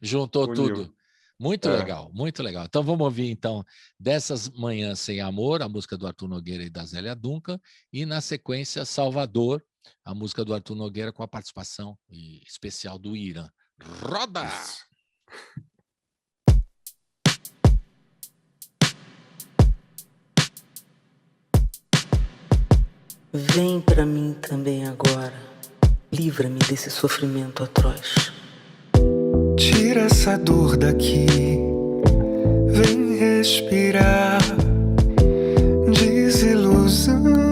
juntou uniu. tudo. Muito É, legal, muito legal. Então vamos ouvir então Dessas Manhãs Sem Amor, a música do Arthur Nogueira e da Zélia Duncan, e na sequência Salvador, a música do Arthur Nogueira com a participação especial do Irã. Roda! isso. Vem pra mim também agora, livra-me desse sofrimento atroz. Tira essa dor daqui, vem respirar. Desilusão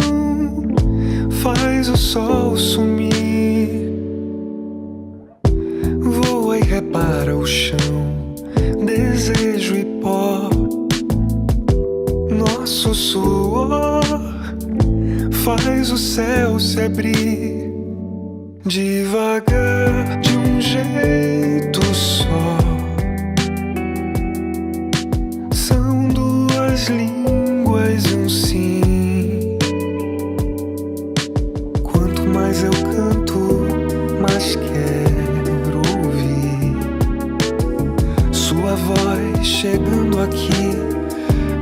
faz o sol sumir. Voa e repara o chão, desejo e pó. Nosso suor faz o céu se abrir. Devagar, de um jeito só. São duas línguas e um sim. Quanto mais eu canto, mais quero ouvir sua voz chegando aqui.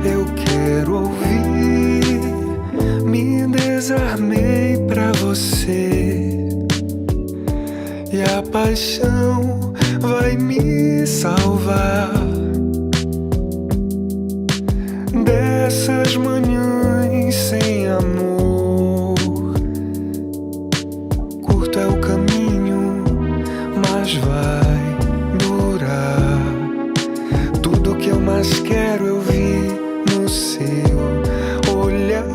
Eu quero ouvir. Me desarmei pra você, e a paixão vai me salvar dessas manhãs sem amor. Curto é o caminho, mas vai durar. Tudo que eu mais quero eu vi no seu olhar.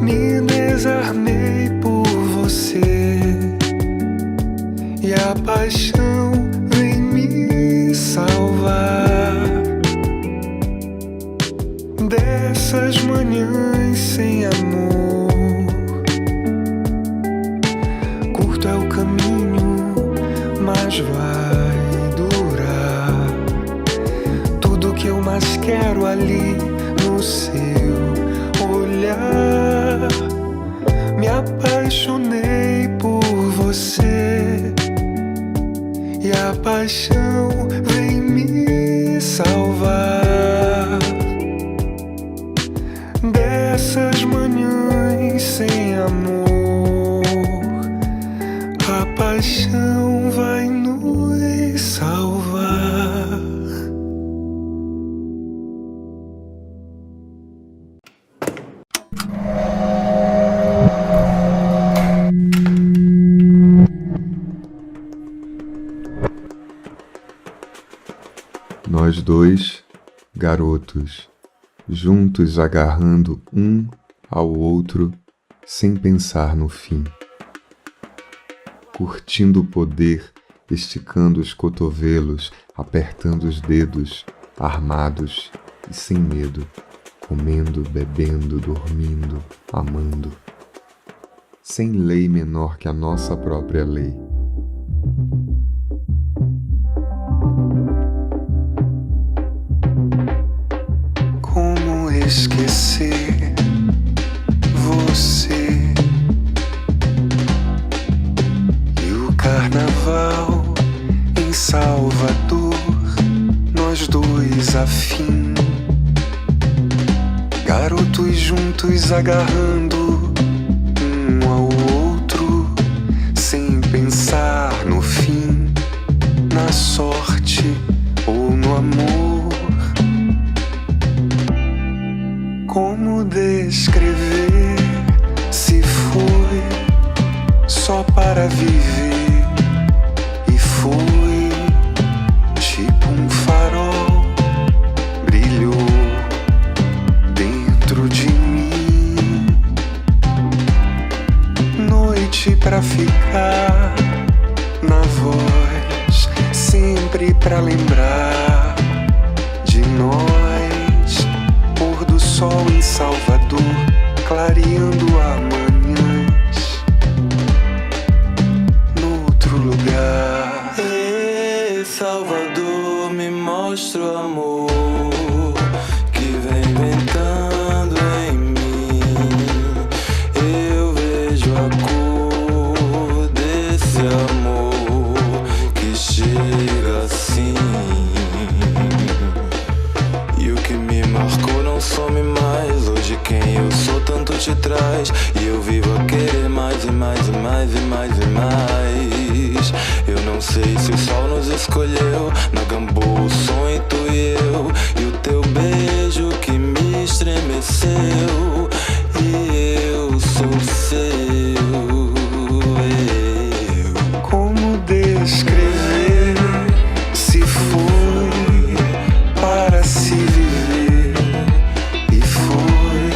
Me desarmei por você, e a paixão vem me salvar dessas manhãs sem amor. Curto é o caminho, mas vai durar. Tudo que eu mais quero ali no seu olhar. Me apaixonei por você, e a paixão vem me salvar dessas manhãs sem amor. A paixão vai nos salvar. Nós dois, garotos, juntos agarrando um ao outro, sem pensar no fim. Curtindo o poder, esticando os cotovelos, apertando os dedos, armados e sem medo, comendo, bebendo, dormindo, amando. Sem lei menor que a nossa própria lei. Como esquecer nós dois afim, garotos juntos agarrando um ao outro, sem pensar no fim, na sorte ou no amor. Como descrever se foi só para viver e foi tipo um farol, brilhou dentro de mim. Noite pra ficar na voz, sempre pra lembrar de nós. Pôr do sol em Salvador, clareando amanhãs noutro lugar. Ei, Salvador, me mostra o amor que vem ventando em mim. Eu vejo a cor desse amor que chega assim. E o que me marcou não some mais. Hoje quem eu sou tanto te traz. E eu vivo a querer mais e mais e mais e mais e mais. Eu não sei se o sol nos escolheu. Na Gamboa o sonho tu e eu. E o teu beijo que me estremeceu. E eu sou seu. Como descrever se foi para se viver e foi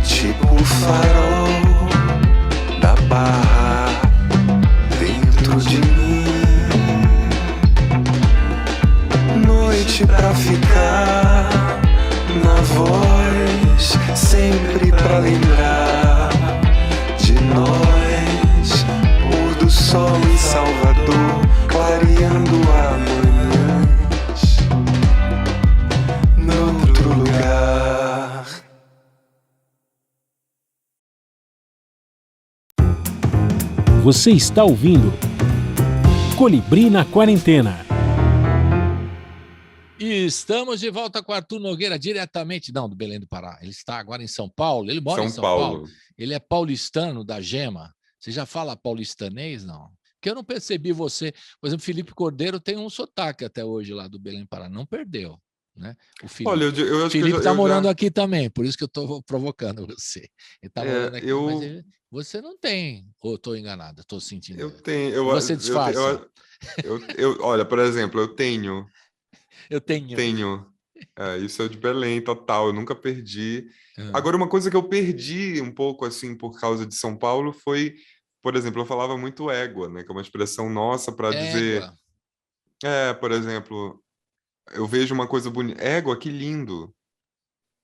tipo o farol da barra dentro de mim. Noite pra ficar na voz, sempre pra lembrar de nós. Pôr do sol em Salvador, clareando amanhãs noutro lugar. Você está ouvindo Colibri na Quarentena. E estamos de volta com Arthur Nogueira, diretamente, não, do Belém do Pará. Ele está agora em São Paulo, ele mora em São Paulo. Ele é paulistano da Gema. Você já fala paulistanês, não? Porque eu não percebi você. Por exemplo, Felipe Cordeiro tem um sotaque até hoje lá do Belém do Pará, não perdeu, né? O Felipe. Olha, eu acho Felipe que está morando aqui também, por isso que eu estou provocando você. Ele está morando aqui, eu... mas você não tem. Ou estou enganado, estou sentindo. Eu tenho. Você disfarça. Olha, por exemplo, eu tenho. Eu tenho. Tenho. Isso é de Belém, total. Eu nunca perdi. Agora, uma coisa que eu perdi um pouco, assim, por causa de São Paulo foi, por exemplo, eu falava muito égua, né? Que é uma expressão nossa para dizer... por exemplo, eu vejo uma coisa bonita. Égua, que lindo.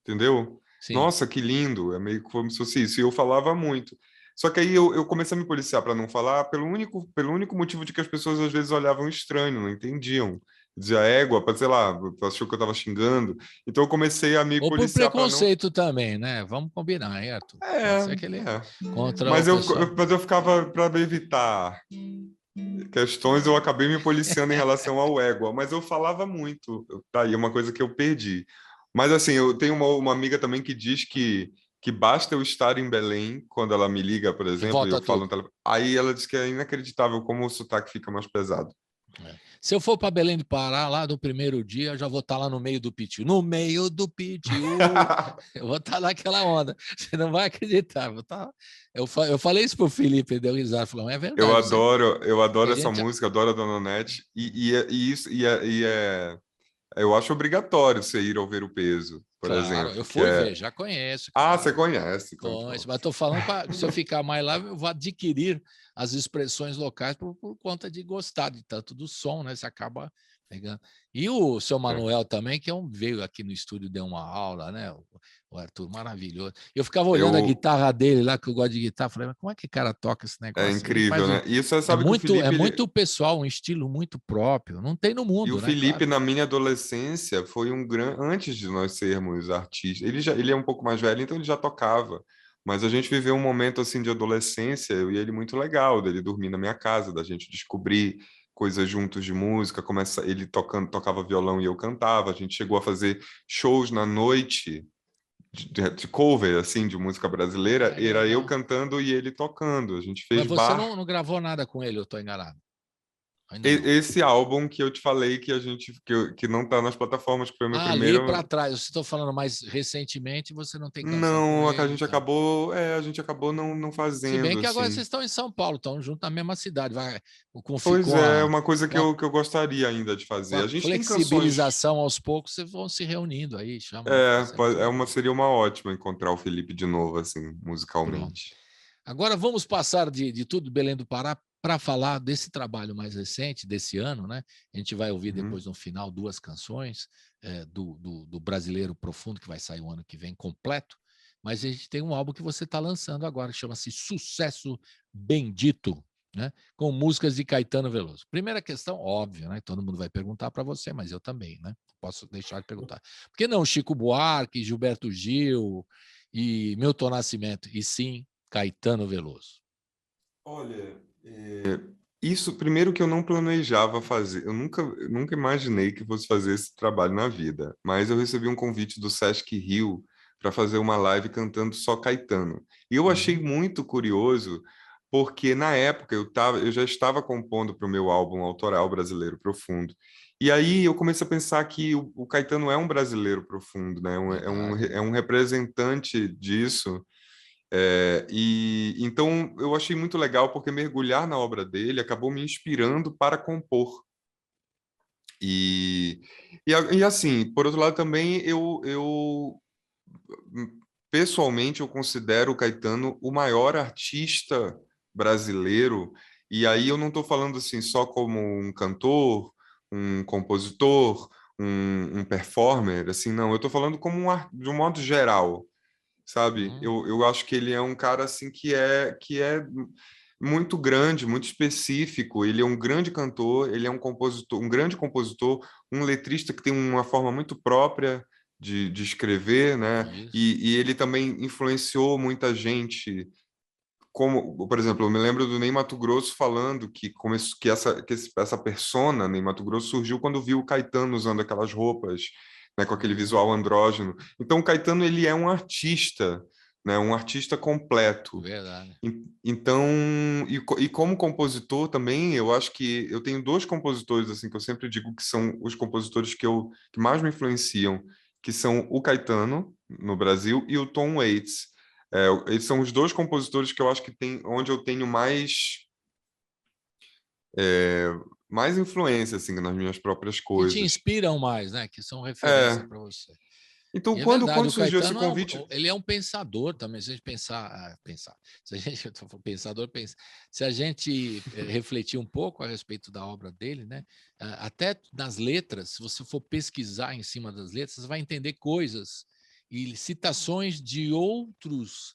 Entendeu? Sim. Nossa, que lindo. É meio como se fosse isso. E eu falava muito. Só que aí eu comecei a me policiar para não falar pelo único motivo de que as pessoas às vezes olhavam estranho, não entendiam. Dizia égua, sei lá, achou que eu estava xingando. Então eu comecei a me Ou policiar. Ou por preconceito também, né? Vamos combinar, hein, Arthur? Mas eu ficava, para evitar questões, eu acabei me policiando em relação ao égua. Mas eu falava muito. Tá aí uma coisa que eu perdi. Mas assim, eu tenho uma amiga também que diz que basta eu estar em Belém, quando ela me liga, por exemplo, e eu falo no telefone. Aí ela diz que é inacreditável como o sotaque fica mais pesado. Se eu for para Belém do Pará, lá no primeiro dia, eu já vou estar lá no meio do pitiu. No meio do pitiu. Eu vou estar naquela onda. Você não vai acreditar. Eu falei isso pro Felipe, ele deu risada. Falou, é verdade. Eu adoro essa música, adoro a Dona Onete. Eu acho obrigatório você ir ao Ver o Peso, por exemplo. Eu fui ver, já conheço. Claro. Você conhece. Conheço, mas estou falando que se eu ficar mais lá, eu vou adquirir as expressões locais por conta de gostar de tanto do som, né? Você acaba pegando. E o seu Manuel também, que veio aqui no estúdio, deu uma aula, né? O Arthur, maravilhoso. Eu ficava olhando a guitarra dele lá, que eu gosto de guitarra, falei, mas como é que o cara toca esse negócio? É incrível, né? E você sabe que o Felipe, muito pessoal, um estilo muito próprio, não tem no mundo. E o Felipe, na minha adolescência, foi um grande... Antes de nós sermos artistas, ele é um pouco mais velho, então ele já tocava. Mas a gente viveu um momento assim de adolescência, eu e ele muito legal, dele dormir na minha casa, da gente descobrir coisas juntos de música, ele tocava violão e eu cantava, a gente chegou a fazer shows na noite de cover, assim, de música brasileira, era eu cantando e ele tocando, a gente fez Mas você não gravou nada com ele, eu estou enganado? Esse álbum que eu te falei que não está nas plataformas, que foi o meu primeiro... Ali para trás, eu estou falando mais recentemente, você não tem canção Não, com a ele, gente acabou não fazendo, se bem que agora assim. vocês estão em São Paulo, estão juntos na mesma cidade. Pois é, uma coisa que eu gostaria ainda de fazer. Com A a gente tem flexibilização aos poucos, vocês vão se reunindo aí, chama. seria uma ótima encontrar o Felipe de novo, assim, musicalmente. Pronto. Agora vamos passar de tudo Belém do Pará para falar desse trabalho mais recente, desse ano, né? A gente vai ouvir depois, no final, 2 canções do Brasileiro Profundo, que vai sair o ano que vem completo, mas a gente tem um álbum que você está lançando agora, chama-se Sucesso Bendito, né? Com músicas de Caetano Veloso. Primeira questão, óbvia, né? Todo mundo vai perguntar para você, mas eu também, né? Posso deixar de perguntar. Por que não Chico Buarque, Gilberto Gil e Milton Nascimento? E sim, Caetano Veloso. Olha, isso, primeiro que eu não planejava fazer, eu nunca imaginei que fosse fazer esse trabalho na vida, mas eu recebi um convite do Sesc Rio para fazer uma live cantando só Caetano. E eu achei muito curioso, porque na época eu já estava compondo para o meu álbum autoral Brasileiro Profundo. E aí eu comecei a pensar que o Caetano é um brasileiro profundo, né? É um representante disso. E então eu achei muito legal porque mergulhar na obra dele acabou me inspirando para compor. E assim, por outro lado também eu pessoalmente eu considero o Caetano o maior artista brasileiro, e aí eu não estou falando assim só como um cantor, um compositor, um performer, assim, não, eu estou falando como de um modo geral, sabe? Eu acho que ele é um cara assim que é muito grande, muito específico. Ele é um grande cantor, ele é um compositor, um grande compositor, um letrista que tem uma forma muito própria de escrever, né? E ele também influenciou muita gente. Como, por exemplo, eu me lembro do Ney Matogrosso falando que essa persona, Ney Matogrosso, surgiu quando viu o Caetano usando aquelas roupas, né, com aquele visual andrógeno. Então, o Caetano ele é um artista, né, um artista completo. Verdade. Então, e como compositor também, eu acho que eu tenho 2 compositores assim que eu sempre digo que são os compositores que mais me influenciam, que são o Caetano no Brasil e o Tom Waits. Eles são os 2 compositores que eu acho que onde eu tenho mais influência assim nas minhas próprias coisas. Que te inspiram mais, né? Que são referência para você. Então, quando surgiu esse convite... Ele é um pensador também, se a gente se a gente refletir um pouco a respeito da obra dele, né? Até nas letras, se você for pesquisar em cima das letras, você vai entender coisas e citações de outras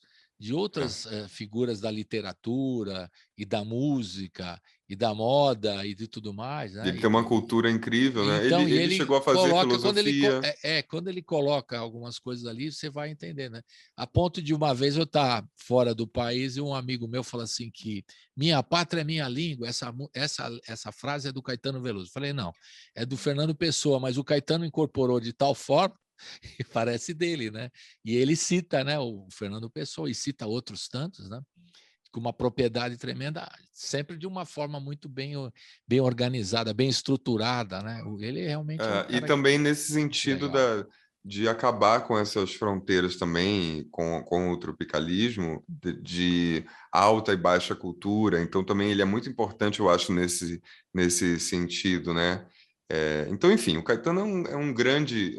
figuras da literatura e da música e da moda e de tudo mais, né? Ele tem uma cultura incrível, né? Então, ele chegou a fazer filosofia. Quando ele coloca algumas coisas ali, você vai entender, né? A ponto de uma vez eu estar fora do país e um amigo meu fala assim que minha pátria é minha língua, essa frase é do Caetano Veloso. Eu falei, não, é do Fernando Pessoa, mas o Caetano incorporou de tal forma e parece dele, né? E ele cita, né, o Fernando Pessoa e cita outros tantos, né? Com uma propriedade tremenda, sempre de uma forma muito bem organizada, bem estruturada, né? Ele realmente e também nesse sentido de acabar com essas fronteiras também, com o tropicalismo, de alta e baixa cultura. Então também ele é muito importante, eu acho, nesse sentido, né? Então, enfim, o Caetano é um grande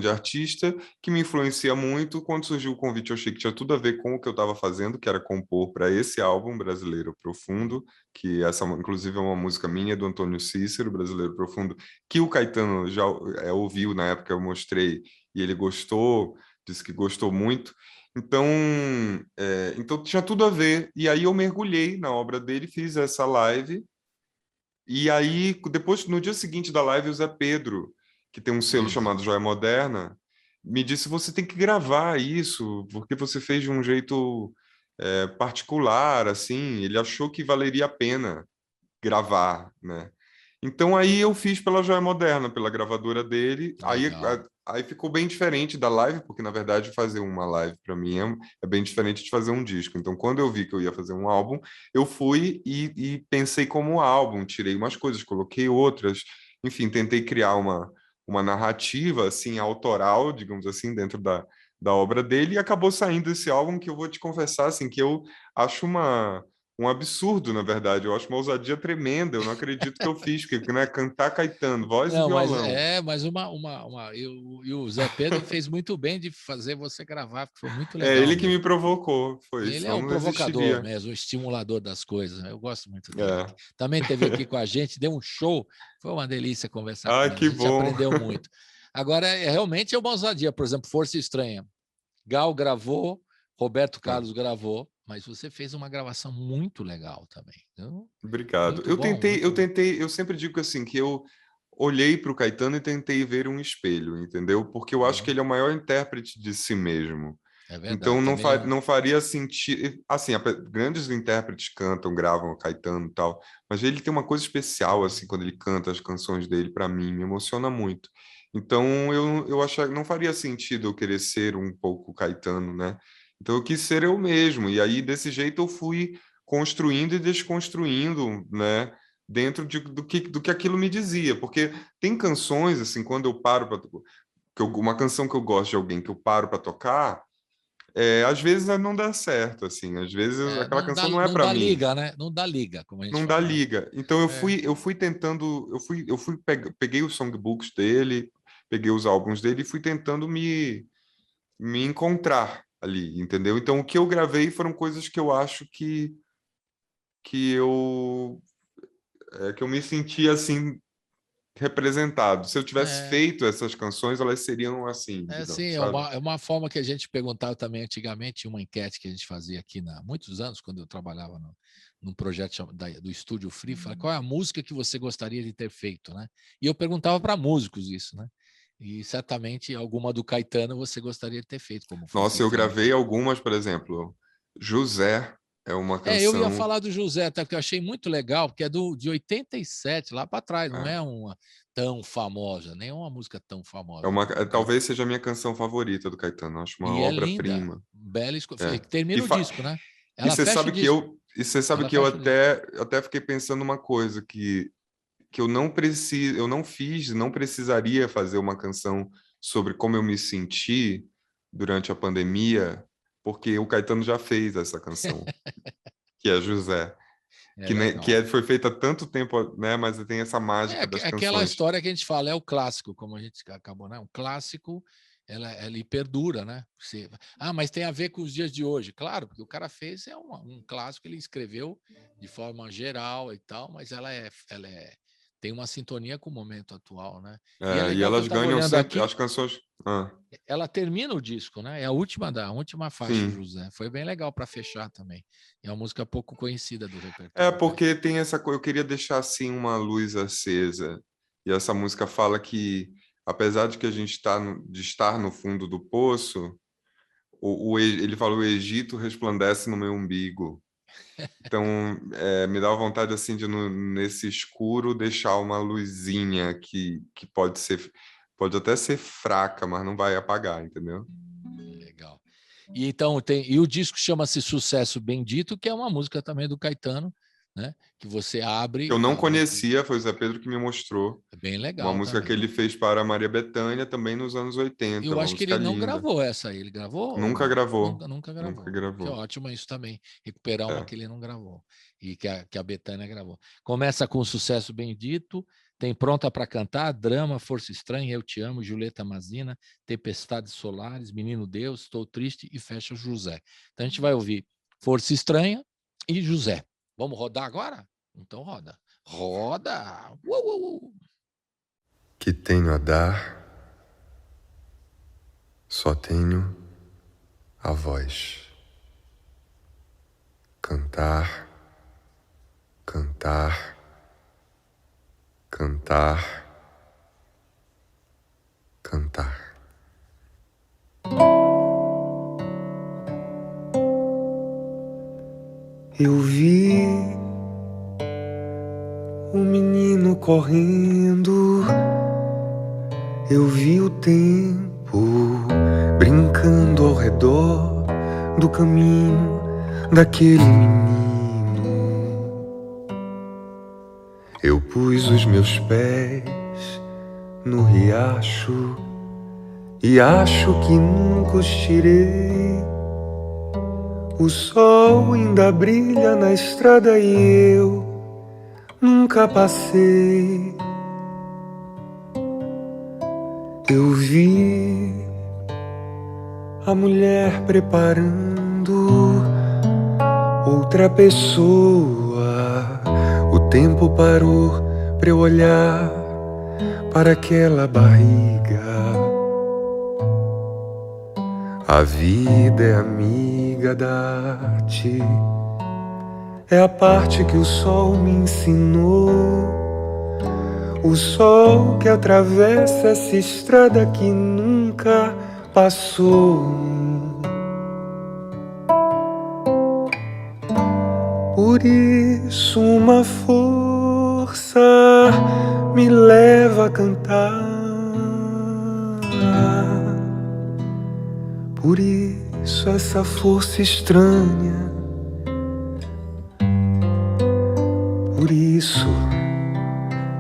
artista que me influencia muito. Quando surgiu o convite, eu achei que tinha tudo a ver com o que eu estava fazendo, que era compor para esse álbum Brasileiro Profundo, que essa, inclusive, é uma música minha, do Antônio Cícero, Brasileiro Profundo, que o Caetano já ouviu na época, eu mostrei, e ele gostou, disse que gostou muito. Então tinha tudo a ver. E aí eu mergulhei na obra dele, fiz essa live. E aí, depois, no dia seguinte da live, o Zé Pedro, que tem um selo chamado Joia Moderna, me disse, você tem que gravar isso, porque você fez de um jeito particular, assim. Ele achou que valeria a pena gravar, né? Então aí eu fiz pela Joia Moderna, pela gravadora dele. Aí, Legal. aí ficou bem diferente da live, porque na verdade fazer uma live para mim é bem diferente de fazer um disco. Então quando eu vi que eu ia fazer um álbum, eu fui e pensei como álbum, tirei umas coisas, coloquei outras, enfim, tentei criar uma narrativa assim autoral, digamos assim, dentro da obra dele, e acabou saindo esse álbum que eu vou te confessar assim que eu acho um absurdo, na verdade. Eu acho uma ousadia tremenda. Eu não acredito que eu fiz, porque, né, cantar Caetano, voz e Não, violão. mas e o Zé Pedro fez muito bem de fazer você gravar, porque foi muito É legal ele que me mesmo. provocou, foi, Ele é senão um não provocador existiria. mesmo, um estimulador das coisas, né? Eu gosto muito dele. É. Também esteve aqui com a gente, deu um show, foi uma delícia conversar com Ai, ele, a que gente bom. aprendeu muito. Agora, realmente é uma ousadia, por exemplo, Força Estranha. Gal gravou, Roberto É, Carlos gravou, mas você fez uma gravação muito legal também. Então, obrigado. muito bom, muito Eu bom. tentei, eu sempre digo assim, que eu olhei para o Caetano e tentei ver um espelho, entendeu? Porque eu acho que Uhum. ele é o maior intérprete de si mesmo. É verdade, Então também não. não faria sentido. Assim, grandes intérpretes cantam, gravam, Caetano e tal, mas ele tem uma coisa especial, assim, quando ele canta as canções dele, para mim, me emociona muito. Então eu achei não faria sentido eu querer ser um pouco Caetano, né? Então eu quis ser eu mesmo, e aí desse jeito eu fui construindo e desconstruindo, né? Dentro do que aquilo me dizia, porque tem canções, assim, quando eu paro para. Uma canção que eu gosto de alguém que eu paro para tocar às vezes não dá certo, assim, às vezes aquela canção não é Não para dá mim, liga, né? Não dá liga, como a gente não dá fala, né? liga. Então É, eu fui tentando, peguei os songbooks dele, peguei os álbuns dele e fui tentando me encontrar ali, entendeu? Então o que eu gravei foram coisas que eu acho que eu que eu me sentia assim representado. Se eu tivesse é, feito essas canções, elas seriam assim, é assim, digamos, sabe? é uma forma que a gente perguntava também antigamente, uma enquete que a gente fazia aqui há muitos anos, quando eu trabalhava num projeto do Estúdio Free, falava, qual é a música que você gostaria de ter feito, né? E eu perguntava para músicos isso, né? E certamente alguma do Caetano você gostaria de ter feito, como Força Nossa, eu Estranha. gravei algumas, por exemplo, José é uma Eu ia canção. falar do José, até que eu achei muito legal, porque é de 87, lá para trás, não É, é uma tão famosa, nem uma música tão famosa. talvez seja a minha canção favorita do Caetano. Acho uma E é linda, obra-prima. bela É. termina o disco, né? E Ela você fecha o sabe disco, e você sabe ela que eu fecha o disco. até fiquei pensando uma coisa que eu não preciso, eu não fiz, não precisaria fazer uma canção sobre como eu me senti durante a pandemia, porque o Caetano já fez essa canção, que é José, É legal. foi feita há tanto tempo, né? Mas tem essa mágica das Aquela canções. história que a gente fala, é o clássico, como a gente acabou, né? Um clássico, ela perdura, né? Mas tem a ver com os dias de hoje. Claro, porque o cara fez um clássico, ele escreveu de forma geral e tal, mas tem uma sintonia com o momento atual, né? E é E legal que eu elas estava ganham olhando sempre aqui, as canções. Ah, ela termina o disco, né? É a última faixa, sim. José. Foi bem legal para fechar também. É uma música pouco conhecida do É repertório do porque Caetano. tem essa coisa, eu queria deixar assim uma luz acesa. E essa música fala que, apesar de que a gente de estar no fundo do poço, ele fala o Egito resplandece no meu umbigo. Então, me dá vontade assim de nesse escuro deixar uma luzinha que pode até ser fraca, mas não vai apagar, entendeu? Legal. E o disco chama-se Sucesso Bendito, que é uma música também do Caetano, né? Que você Que eu abre não a música. conhecia, foi o Zé Pedro que me mostrou. É bem Uma legal música que também. ele fez para Maria Bethânia também nos anos 80, Eu uma acho que música ele não linda. gravou essa aí. Ele gravou ou Nunca não? gravou, Nunca nunca gravou. Que gravou. ótimo isso também. Recuperar uma É. que ele não gravou. E que a Bethânia gravou. Começa com Sucesso Bendito, tem Pronta para Cantar, Drama, Força Estranha, Eu Te Amo, Julieta Mazina, Tempestades Solares, Menino Deus, Estou Triste e fecha José. Então a gente vai ouvir Força Estranha e José. Vamos rodar agora? Então roda. Roda! Que tenho a dar, só tenho a voz. Cantar, cantar, cantar, cantar. Eu vi um menino correndo, eu vi o tempo brincando ao redor do caminho daquele menino. Eu pus os meus pés no riacho e acho que nunca os tirei. O sol ainda brilha na estrada e eu nunca passei. Eu vi a mulher preparando outra pessoa. O tempo parou pra eu olhar para aquela barriga. A vida é amiga da arte, é a parte que o sol me ensinou. O sol que atravessa essa estrada que nunca passou. Por isso uma força me leva a cantar. Por isso essa força estranha. Por isso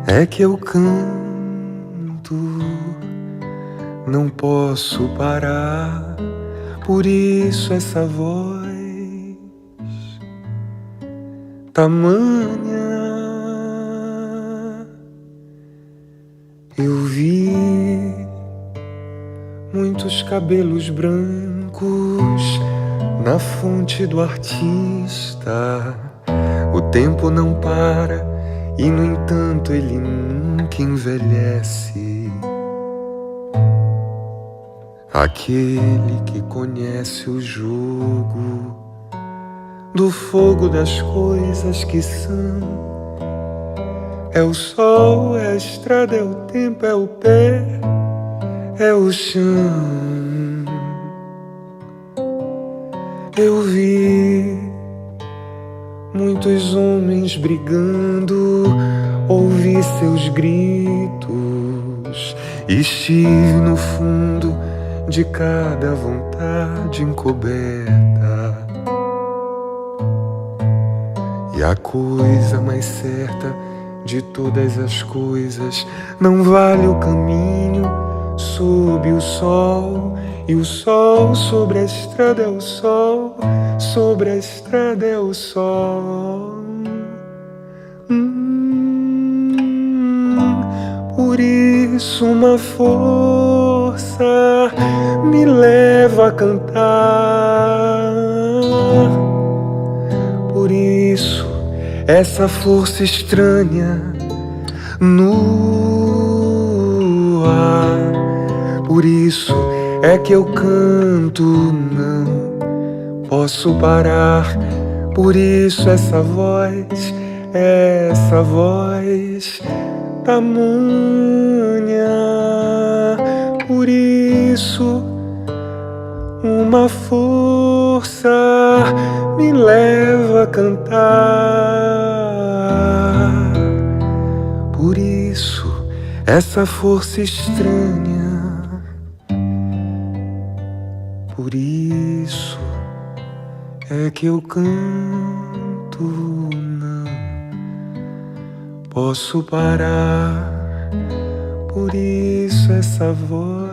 é que eu canto. Não posso parar. Por isso essa voz tamanha. Eu vi muitos cabelos brancos na fonte do artista. O tempo não para e, no entanto, ele nunca envelhece. Aquele que conhece o jogo do fogo das coisas que são. É o sol, é a estrada, é o tempo, é o pé, é o chão. Eu vi muitos homens brigando, ouvi seus gritos, estive no fundo de cada vontade encoberta. E a coisa mais certa de todas as coisas não vale o caminho sob o sol. E o sol sobre a estrada é o sol, sobre a estrada é o sol. Por isso uma força me leva a cantar. Por isso essa força estranha no ar. Por isso é que eu canto, não posso parar. Por isso essa voz tamanha. Por isso uma força me leva a cantar. Por isso essa força estranha. Por isso é que eu canto, não posso parar. Por isso essa voz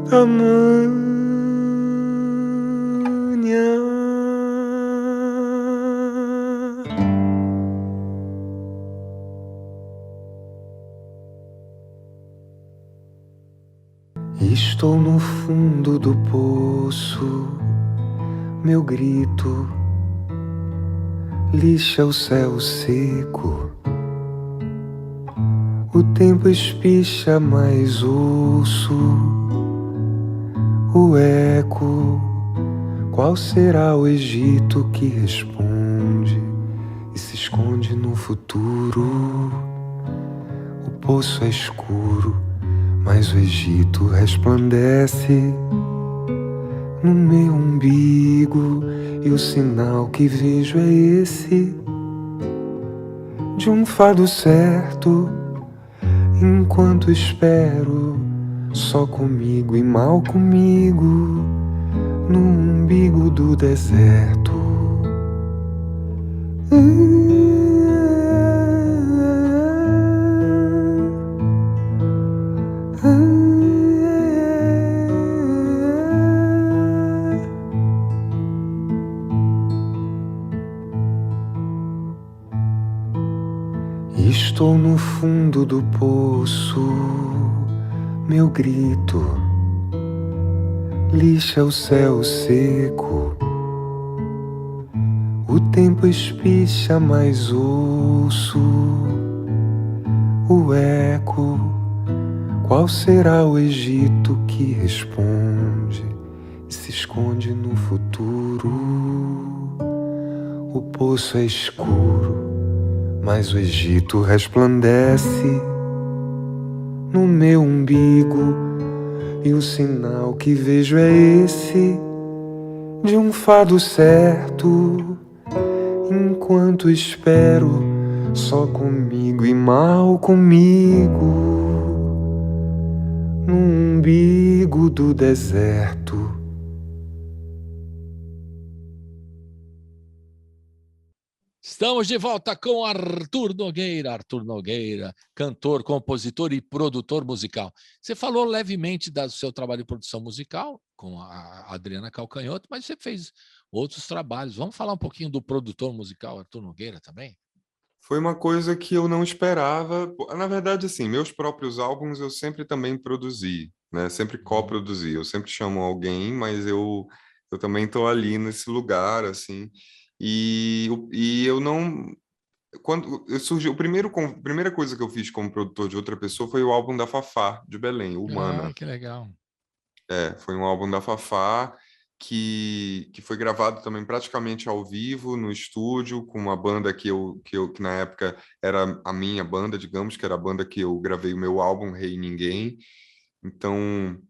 tamanha. Estou no fundo do poço, meu grito lixa o céu seco. O tempo espicha, mas ouço o eco. Qual será o Egito que responde e se esconde no futuro? O poço é escuro, mas o Egito resplandece no meu umbigo. e o sinal que vejo é esse, de um fado certo, enquanto espero, só comigo e mal comigo, no umbigo do deserto. Estou no fundo do poço, meu grito lixa o céu seco. O tempo espicha, mas ouço o eco. Qual será o Egito que responde e se esconde no futuro? O poço é escuro, mas o Egito resplandece no meu umbigo, e o sinal que vejo é esse, de um fado certo, enquanto espero, só comigo e mal comigo, no umbigo do deserto. Estamos de volta com Arthur Nogueira, cantor, compositor e produtor musical. Você falou levemente do seu trabalho de produção musical com a Adriana Calcanhoto, mas você fez outros trabalhos. Vamos falar um pouquinho do produtor musical Arthur Nogueira também? Foi uma coisa que eu não esperava. Na verdade, assim, meus próprios álbuns eu sempre também produzi, né? Sempre coproduzi. Eu sempre chamo alguém, mas eu também estou ali nesse lugar, assim. E eu não... Quando eu surgiu, a primeira coisa que eu fiz como produtor de outra pessoa foi o álbum da Fafá, de Belém, Humana. Ah, que legal. Foi um álbum da Fafá que foi gravado também praticamente ao vivo, no estúdio, com uma banda que na época era a minha banda, digamos, que era a banda que eu gravei o meu álbum, Rei Ninguém. Então,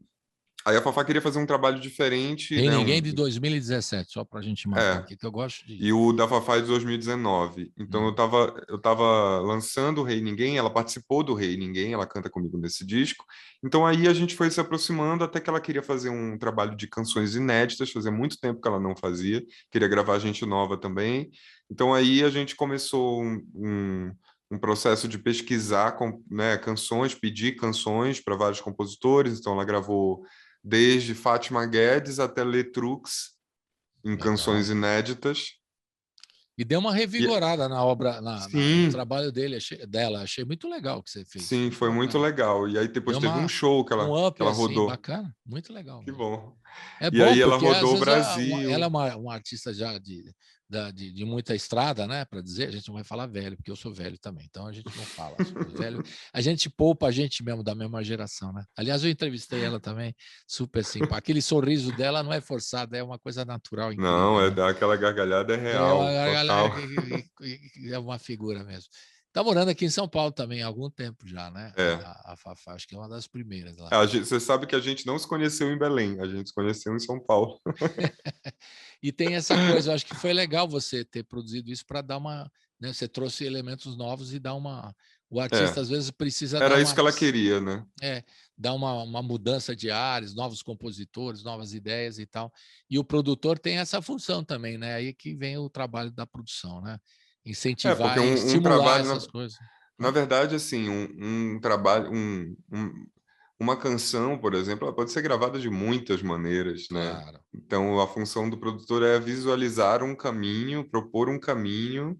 aí a Fafá queria fazer um trabalho diferente, Rei né? Ninguém de 2017, só para a gente marcar aqui, que eu gosto de... E o da Fafá é de 2019. Então eu tava lançando o Rei Ninguém, ela participou do Rei Ninguém, ela canta comigo nesse disco. Então aí a gente foi se aproximando até que ela queria fazer um trabalho de canções inéditas, fazia muito tempo que ela não fazia, queria gravar gente nova também. Então aí a gente começou um processo de pesquisar né, canções, pedir canções para vários compositores. Então ela gravou desde Fátima Guedes até Letrux, em canções inéditas. E deu uma revigorada na obra, no trabalho dela. Achei muito legal o que você fez. Sim, foi muito legal. E aí depois teve um show que ela rodou. Bacana, muito legal. Que bom. É e bom, aí ela porque rodou às o vezes Brasil. ela é uma artista já de muita estrada, né? Para dizer, a gente não vai falar velho, porque eu sou velho também, então a gente não fala sobre velho. A gente poupa a gente mesmo da mesma geração, né? Aliás, eu entrevistei ela também, super simpática. Aquele sorriso dela não é forçado, é uma coisa natural, incrível. Não, né? Dar aquela gargalhada é real. É uma figura mesmo. Está morando aqui em São Paulo também há algum tempo já, né? A Fafá, acho que é uma das primeiras lá. Você sabe que a gente não se conheceu em Belém, a gente se conheceu em São Paulo. E tem essa coisa, eu acho que foi legal você ter produzido isso para dar uma... Né, você trouxe elementos novos e dar uma... O artista, às vezes, precisa dar Era isso que ela queria, né? Dar uma mudança de ares, novos compositores, novas ideias e tal. E o produtor tem essa função também, né? Aí que vem o trabalho da produção, né? Incentivar e estimular essas coisas. Na verdade, assim, um trabalho, uma canção, por exemplo, ela pode ser gravada de muitas maneiras, né? Claro. Então, a função do produtor é visualizar um caminho, propor um caminho.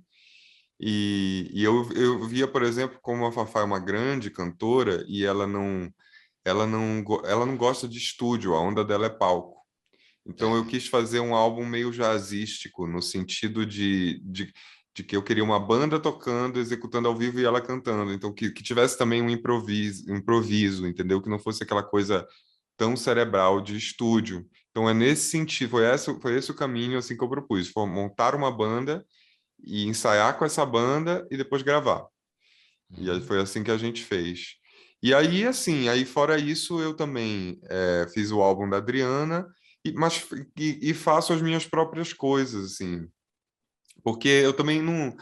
E eu via, por exemplo, como a Fafá é uma grande cantora e ela não gosta de estúdio, a onda dela é palco. Então eu quis fazer um álbum meio jazzístico, no sentido de que eu queria uma banda tocando, executando ao vivo e ela cantando. Então que tivesse também um improviso, entendeu? Que não fosse aquela coisa tão cerebral de estúdio. Então é nesse sentido, foi esse o caminho assim que eu propus, foi montar uma banda e ensaiar com essa banda e depois gravar. E aí foi assim que a gente fez. E aí, assim, fora isso, eu também fiz o álbum da Adriana e faço as minhas próprias coisas, assim. Porque eu também não...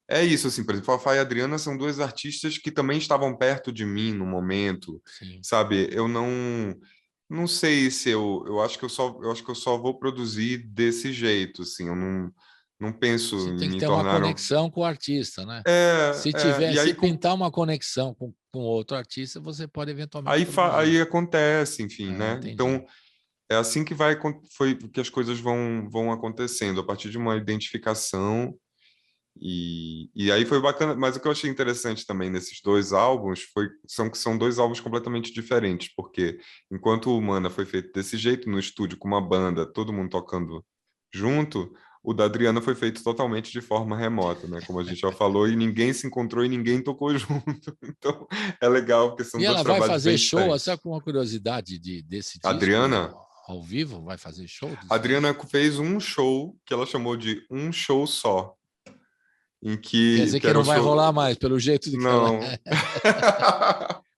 É isso, assim, por exemplo, Fafá e Adriana são duas artistas que também estavam perto de mim no momento, Sim. sabe? Eu não sei se eu acho que eu acho que eu só vou produzir desse jeito, assim, eu não penso Você em tem que me ter uma tornar conexão com o artista, né? e Se aí pintar uma conexão com outro artista, você pode eventualmente produzir. aí acontece, enfim, Ah, né? entendi. Então é assim que foi que as coisas vão acontecendo, a partir de uma identificação. E aí foi bacana, mas o que eu achei interessante também nesses dois álbuns que são dois álbuns completamente diferentes, porque enquanto o Humana foi feito desse jeito, no estúdio, com uma banda, todo mundo tocando junto, o da Adriana foi feito totalmente de forma remota, né? Como a gente já falou, e ninguém se encontrou e ninguém tocou junto. Então é legal, porque são E dois ela vai trabalhos fazer bem show, só diferentes. com uma curiosidade desse A disco Adriana, ao vivo, vai fazer show a disso aí? Adriana fez um show que ela chamou de Um Show Só, em Quer dizer que que era não o vai show. rolar mais, pelo jeito de que ela Não. é.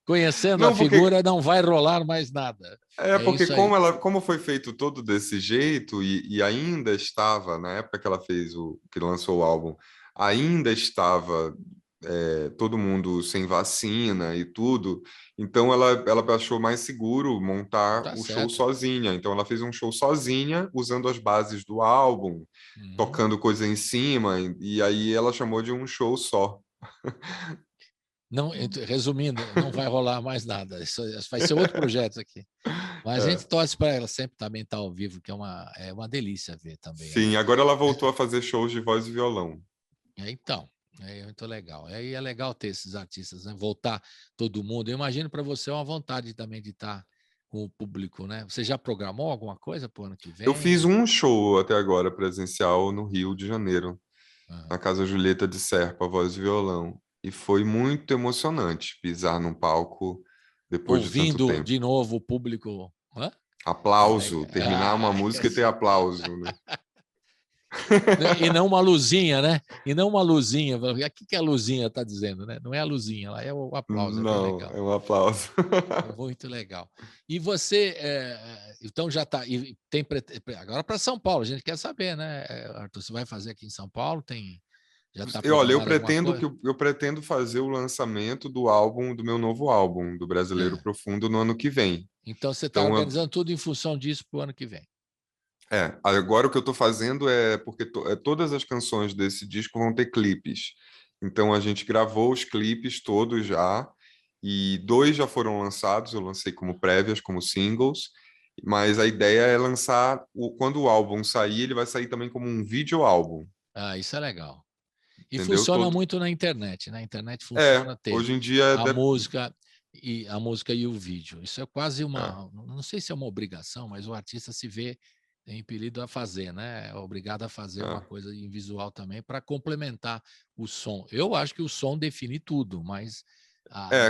Conhecendo a Não, porque figura, não vai rolar mais nada. É porque isso aí. como foi feito todo desse jeito e ainda estava na época que ela fez que lançou o álbum, ainda estava todo mundo sem vacina e tudo, então ela achou mais seguro montar Tá o show certo. sozinha. Então ela fez um show sozinha, usando as bases do álbum, Uhum. tocando coisa em cima, e aí ela chamou de Um Show Só. Não, resumindo, não vai rolar mais nada. Isso vai ser outro projeto aqui. Mas a É. gente torce para ela sempre também estar ao vivo, que é uma delícia ver também Sim, ela. agora ela voltou a fazer shows de voz e violão. Então, é muito legal. Aí é legal ter esses artistas, né? Voltar todo mundo. Eu imagino para você uma vontade também de estar com o público, né? Você já programou alguma coisa para o ano que Eu fiz vem? um show até agora presencial no Rio de Janeiro, Ah. na Casa Julieta de Serpa, voz e violão. E foi muito emocionante pisar num palco depois de tanto Ouvindo tempo. de novo o público. Hã? É Aplauso, legal. terminar uma música e ter aplauso, né? E não uma luzinha, né? E não uma luzinha. O que a luzinha está dizendo, né? Não é a luzinha, lá é o aplauso, é bem Não, legal. é um aplauso. É muito legal. E você, então já está. Agora para São Paulo, a gente quer saber, né, Arthur? Você vai fazer aqui em São Paulo? Já está E olha, programado alguma coisa? eu pretendo fazer o lançamento do meu novo álbum, do Brasileiro É. Profundo, no ano que vem. Então você está Então, organizando tudo em função disso para o ano que vem. agora o que eu estou fazendo é porque todas as canções desse disco vão ter clipes. Então a gente gravou os clipes todos já, e 2 já foram lançados, eu lancei como prévias, como singles, mas a ideia é lançar, quando o álbum sair, ele vai sair também como um vídeo álbum, Ah, isso é legal. E entendeu? funciona muito na internet. Na internet É, funciona ter hoje em dia a música e o vídeo. Isso é quase é, não sei se é uma obrigação, mas o artista se vê impelido a fazer, né? É obrigado a fazer uma é. coisa em visual também para complementar o som. Eu acho que o som define tudo, mas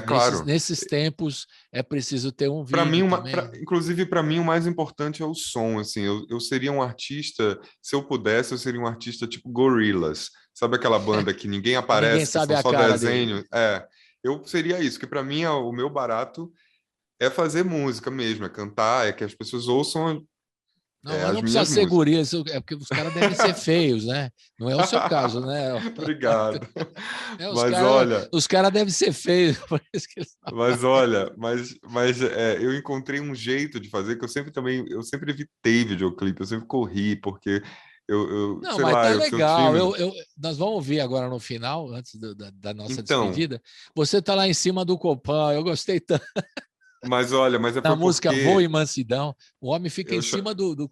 Claro. nesses tempos é preciso ter um Para mim, vídeo também. inclusive para mim, o mais importante é o som. Assim, eu seria um artista, se eu pudesse, eu seria um artista tipo Gorillaz. Sabe aquela banda que ninguém Que ninguém aparece, que sabe são a só cara dele. desenhos? Eu seria isso, que para mim o meu barato é fazer música mesmo, é cantar, é que as pessoas ouçam Não, mas as não precisa minhas ser músicas. guri, é porque os caras devem ser feios, né? Não é o seu caso, né? Obrigado. Os Mas caras olha, devem ser feios, por isso que eles... eu encontrei um jeito de fazer que eu sempre evitei videoclipe, eu sempre corri, porque Não, sei mas lá, tá eu sou legal. tímido. Nós vamos ouvir agora no final, antes da nossa Então, despedida. Você tá lá em cima do Copan, eu gostei tanto. mas olha, mas Na foi música Voo e porque Mansidão, o homem fica em eu, cha- cima do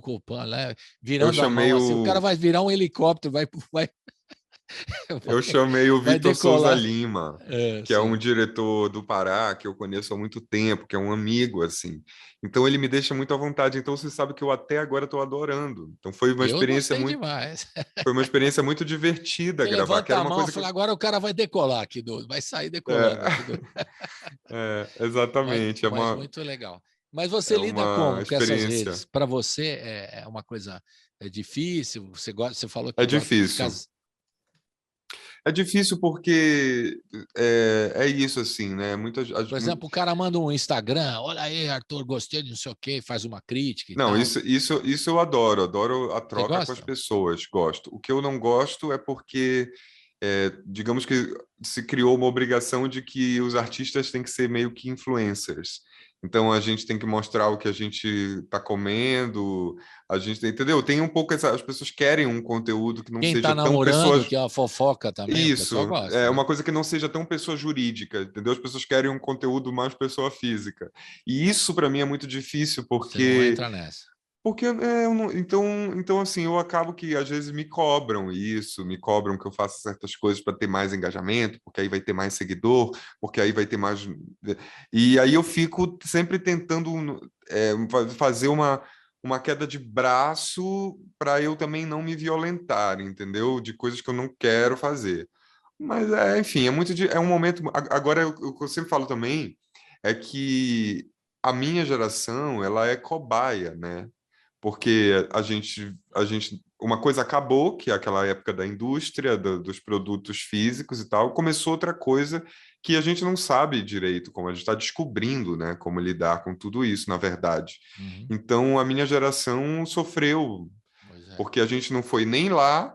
Copan, né? eu Virando a chamei mão assim. O cara o vai virar um helicóptero, vai, eu chamei o vai Vitor Souza decolar. Lima, É, que é um sim. diretor do Pará que eu conheço há muito tempo, que é um amigo assim. Então ele me deixa muito à vontade. Então você sabe que eu até agora estou adorando. Então Eu gostei demais. foi uma experiência muito divertida Você gravar, que levanta era a uma mão e coisa que fala, agora o cara vai decolar aqui, vai sair decolando aqui. é, exatamente, Mas muito legal. Mas você é lida uma como com essas redes? experiência. Para você é uma coisa difícil? Você falou que É gosta de ficar. difícil. É difícil porque é isso, assim, né? Por exemplo, o cara manda um Instagram, olha aí, Arthur, gostei de não sei o quê, faz uma crítica e Não, tal. isso eu adoro a Você troca com as gosta? pessoas, gosto. O que eu não gosto é porque, digamos que se criou uma obrigação de que os artistas têm que ser meio que influencers. Então a gente tem que mostrar o que a gente está comendo, a gente tem, entendeu? Tem um pouco as pessoas querem um conteúdo que não Quem seja tá tão namorando, pessoas. que é uma fofoca também, o pessoal Isso, gosta, é né? uma coisa que não seja tão pessoa jurídica, entendeu? As pessoas querem um conteúdo mais pessoa física. E isso para mim é muito difícil Você não porque entra nessa. então assim, eu acabo que às vezes me cobram isso, me cobram que eu faça certas coisas para ter mais engajamento, porque aí vai ter mais seguidor, porque aí vai ter mais. E aí eu fico sempre tentando fazer uma queda de braço para eu também não me violentar, entendeu? De coisas que eu não quero fazer. Mas enfim, é um momento. Agora, o que eu sempre falo também é que a minha geração ela é cobaia, né? Porque uma coisa acabou, que é aquela época da indústria, dos produtos físicos e tal, começou outra coisa que a gente não sabe direito como, a gente está descobrindo, né, como lidar com tudo isso, na verdade. Uhum. Então, a minha geração sofreu, Pois é. porque a gente não foi nem lá,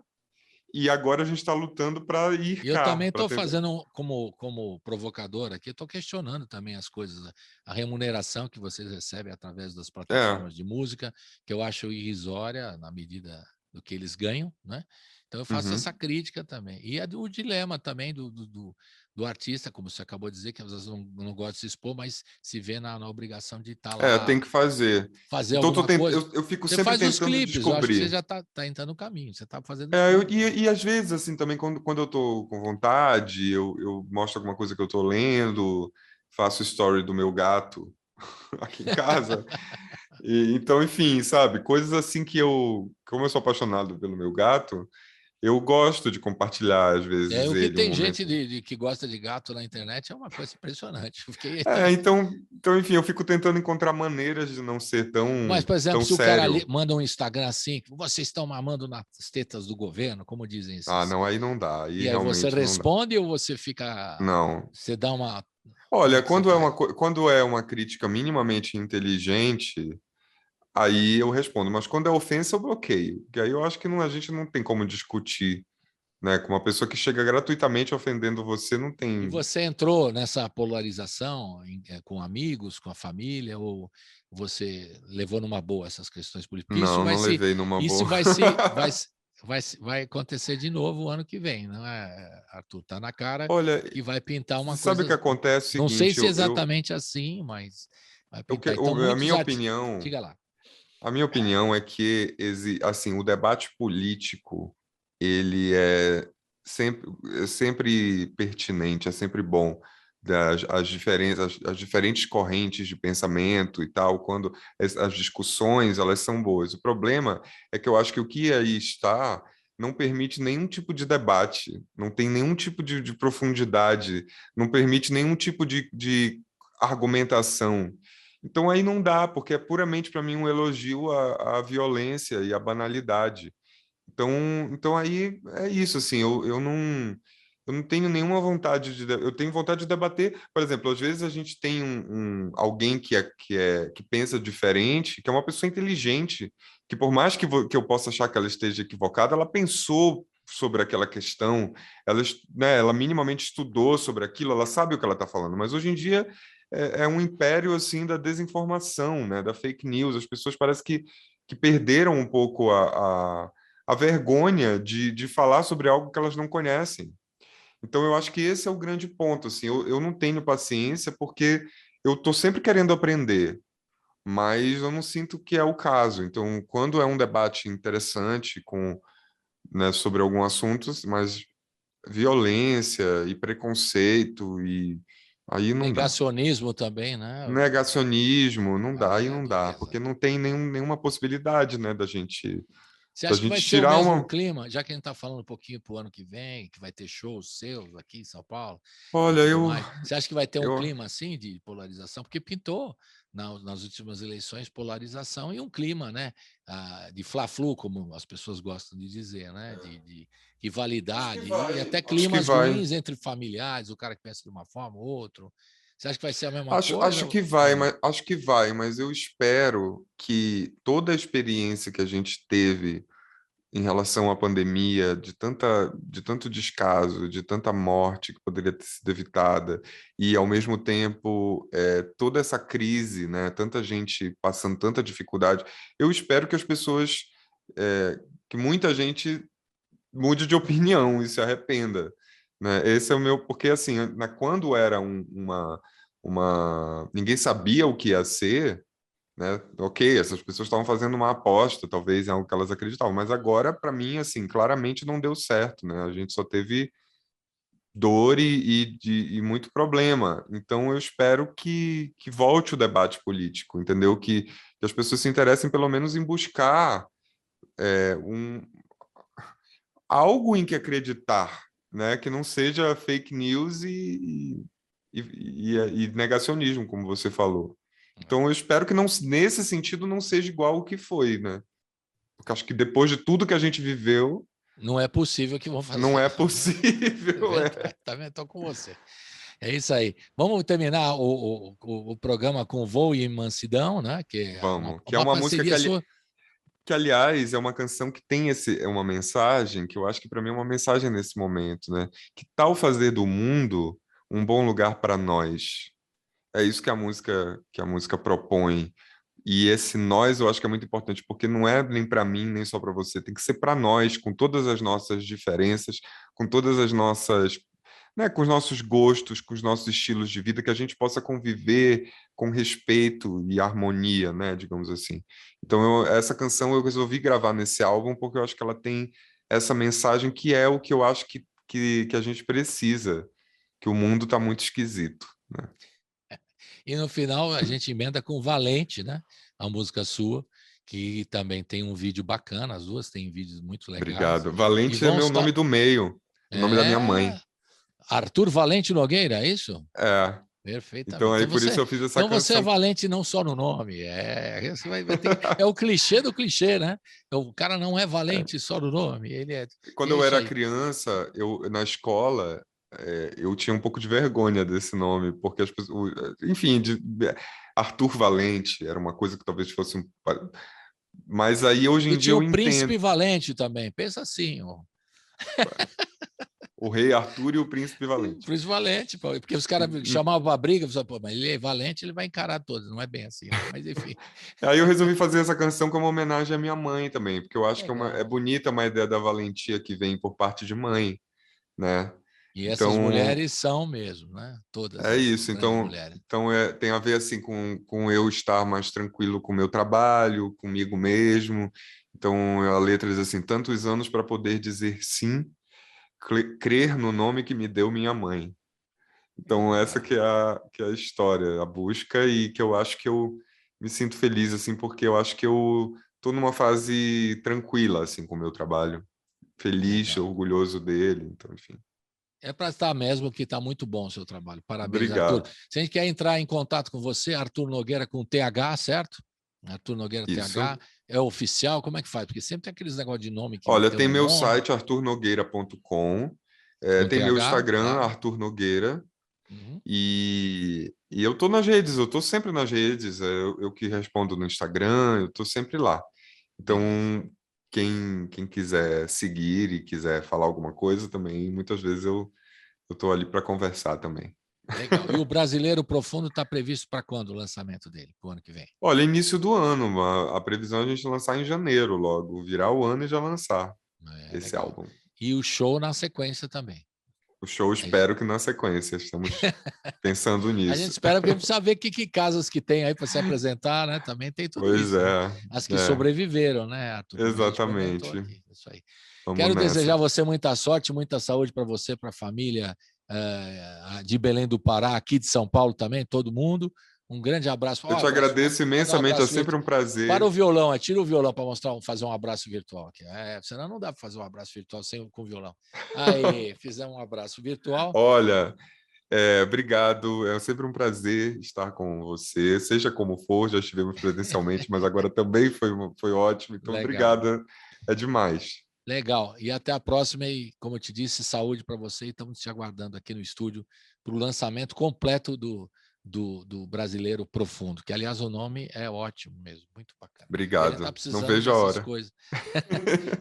e agora a gente está lutando para ir E eu cá, também para estou tentar. fazendo, como provocador aqui, estou questionando também as coisas, a remuneração que vocês recebem através das É, plataformas de música, que eu acho irrisória na medida do que eles ganham, né? Então eu faço essa uhum. crítica também. E o dilema também do artista, como você acabou de dizer, que às vezes não gosta de se expor, mas se vê na obrigação de estar Tem lá, que fazer. fazer Então, alguma coisa. eu fico Você sempre faz os tentando clipes, eu acho que você descobrir. já está entrando no caminho, você está fazendo os clipes. E às vezes, assim, também, quando eu tô com vontade, eu mostro alguma coisa que eu tô lendo, faço story do meu gato aqui em casa. Então, enfim, sabe, coisas assim como eu sou apaixonado pelo meu gato, eu gosto de compartilhar, às vezes, O que ele um tem gente momento. que gosta de gato na internet é uma coisa impressionante. Eu fiquei Então, enfim, eu fico tentando encontrar maneiras de não ser Mas, por exemplo, tão se o cara sério. manda um Instagram assim, vocês estão mamando nas tetas do governo, como dizem Ah, esses. não, aí não dá, aí E aí você realmente não dá. responde ou você fica. Não. Você dá uma. Como é Olha, que você faz? quando é uma crítica minimamente inteligente, aí eu respondo, mas quando é ofensa, eu bloqueio. Que aí eu acho que a gente não tem como discutir, né? Com uma pessoa que chega gratuitamente ofendendo você, não E tem. você entrou nessa polarização com amigos, com a família, ou você levou numa boa essas questões políticas? Porque Não, não levei numa isso boa. vai acontecer de novo o ano que vem, não é, Arthur? Tá na cara Olha, que vai pintar uma você sabe o que coisa. acontece? É o Não sei seguinte, se é exatamente assim, mas vai pintar. Então, a muitos minha artistas. opinião, Diga lá. é que assim, o debate político ele é sempre pertinente, é sempre bom. As diferentes correntes de pensamento e tal, quando as discussões elas são boas. O problema é que eu acho que o que aí está não permite nenhum tipo de debate, não tem nenhum tipo de profundidade, não permite nenhum tipo de argumentação. Então aí não dá, porque é puramente para mim um elogio à violência e à banalidade. Então, então aí é isso, assim, eu não tenho nenhuma vontade eu tenho vontade de debater, por exemplo, às vezes a gente tem alguém que pensa diferente, que é uma pessoa inteligente, que por mais que eu possa achar que ela esteja equivocada, ela pensou sobre aquela questão, ela minimamente estudou sobre aquilo, ela sabe o que ela está falando, mas hoje em dia é um império, assim, da desinformação, né, da fake news, as pessoas parecem que perderam um pouco a vergonha de falar sobre algo que elas não conhecem. Então, eu acho que esse é o grande ponto. Assim, eu não tenho paciência porque eu estou sempre querendo aprender, mas eu não sinto que é o caso. Então, quando é um debate interessante né, sobre algum assunto, mas violência e preconceito, e aí não dá. Negacionismo também, né? Negacionismo, não dá, Aí aí é não dá, dureza. porque não tem nenhuma possibilidade, né, Você da acha que vai gente ser o tirar mesmo uma. clima, já que a gente está falando um pouquinho para o ano que vem, que vai ter shows seus aqui em São Paulo e Olha, tudo mais? Você acha que vai ter um eu, clima assim de polarização? Porque pintou nas últimas eleições, polarização e um clima, né, de fla-flu, como as pessoas gostam de dizer, né, de rivalidade, e até climas ruins entre familiares, o cara que pensa de uma forma, o outro. Você acha que vai ser a mesma coisa? Acho que vai, mas eu espero que toda a experiência que a gente teve em relação à pandemia, de tanto descaso, de tanta morte que poderia ter sido evitada, e ao mesmo tempo toda essa crise, né? Tanta gente passando tanta dificuldade, eu espero que as pessoas, que muita gente mude de opinião e se arrependa, né? Esse é o meu, porque assim, quando era ninguém sabia o que ia ser, né? Ok, essas pessoas estavam fazendo uma aposta, talvez em algo que elas acreditavam, mas agora, para mim, assim, claramente não deu certo, né? A gente só teve dor e muito problema. Então, eu espero que volte o debate político, entendeu? Que as pessoas se interessem, pelo menos, em buscar algo em que acreditar, né? Que não seja fake news e negacionismo, como você falou. Então, eu espero que nesse sentido não seja igual o que foi, né? Porque acho que depois de tudo que a gente viveu... Não é possível que vão fazer. Não é possível. Tá vendo? Estou com você. É isso aí. Vamos terminar o programa com Voo e Mansidão, né? Vamos. Que é uma música que, aliás, é uma canção que tem uma mensagem que eu acho que para mim é uma mensagem nesse momento, né? Que tal fazer do mundo um bom lugar para nós? É isso que a música propõe. E esse nós eu acho que é muito importante, porque não é nem para mim, nem só para você, tem que ser para nós, com todas as nossas diferenças, com todas as nossas, né, com os nossos gostos, com os nossos estilos de vida, que a gente possa conviver com respeito e harmonia, né, digamos assim. Então, essa canção eu resolvi gravar nesse álbum, porque eu acho que ela tem essa mensagem que é o que eu acho que a gente precisa, que o mundo está muito esquisito, né? E no final a gente emenda com Valente, né? A música sua, que também tem um vídeo bacana, as duas têm vídeos muito legais. Obrigado. Valente é meu nome do meio, o nome da minha mãe. Arthur Valente Nogueira, é isso? É. Perfeitamente. Então, aí por isso eu fiz essa canção. Então você é valente não só no nome, você vai ter, é o clichê do clichê, né? O cara não é valente só no nome, ele é... Quando eu era criança, na escola... eu tinha um pouco de vergonha desse nome, porque as pessoas, enfim, Arthur Valente era uma coisa que talvez fosse mas aí hoje em dia eu entendo. O Príncipe Valente também, pensa assim, o Rei Arthur e o Príncipe Valente. O Príncipe Valente, porque os caras chamavam para briga, pô, mas ele é valente, ele vai encarar todos, não é bem assim, né? Mas enfim. Aí eu resolvi fazer essa canção como homenagem à minha mãe também, porque eu acho que é bonita uma ideia da valentia que vem por parte de mãe, né? E essas mulheres são mesmo, né? Todas. É isso. Então tem a ver assim com eu estar mais tranquilo com o meu trabalho, comigo mesmo. Então a letra diz assim: tantos anos para poder dizer sim, crer no nome que me deu minha mãe. Então essa que é a história, a busca, e que eu acho que eu me sinto feliz assim, porque eu acho que eu estou numa fase tranquila assim com o meu trabalho, feliz, orgulhoso dele, então enfim. É para estar mesmo, que está muito bom o seu trabalho. Parabéns, obrigado. Arthur. Se a gente quer entrar em contato com você, Arthur Nogueira com TH, certo? Arthur Nogueira Isso. TH, é oficial? Como é que faz? Porque sempre tem aqueles negócios de nome que... Olha, tem meu site, arturnogueira.com, tem meu Instagram, Arthur Nogueira, e eu estou nas redes, eu estou sempre nas redes, eu que respondo no Instagram, eu estou sempre lá. Então... Quem quiser seguir e quiser falar alguma coisa também, muitas vezes eu estou ali para conversar também. Legal. E o Brasileiro Profundo está previsto para quando o lançamento dele, para o ano que vem? Olha, início do ano. A previsão é a gente lançar em janeiro logo, virar o ano e já lançar esse álbum. E o show na sequência também. O show espero que na sequência, estamos pensando nisso. A gente espera, porque precisa ver que casas que tem aí para se apresentar, né? Também tem tudo isso. Pois é. Né? As que sobreviveram, né, Arthur? Exatamente. Isso aí. Quero desejar a você muita sorte, muita saúde para você, para a família de Belém do Pará, aqui de São Paulo também, todo mundo. Um grande abraço. Eu te agradeço imensamente, é sempre um prazer. Para o violão, tira o violão para fazer um abraço virtual aqui. Senão não dá para fazer um abraço virtual com o violão. Aí, fizemos um abraço virtual. Olha, Obrigado, é sempre um prazer estar com você, seja como for, já estivemos presencialmente, mas agora também foi ótimo, então Legal. Obrigado, é demais. Legal, e até a próxima, e como eu te disse, saúde para você, e estamos te aguardando aqui no estúdio para o lançamento completo do Brasileiro Profundo, que aliás o nome é ótimo mesmo, muito bacana. Obrigado, Tá não vejo a hora. Coisas.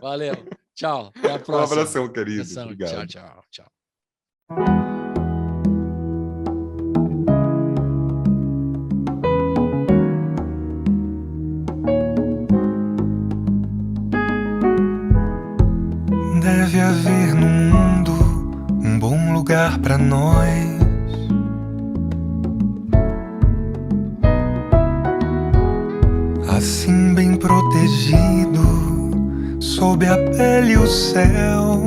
Valeu, tchau, até a próxima. Um abração, querido. Obrigado. Tchau. Deve haver no mundo um bom lugar pra nós. Assim bem protegido, sob a pele e o céu.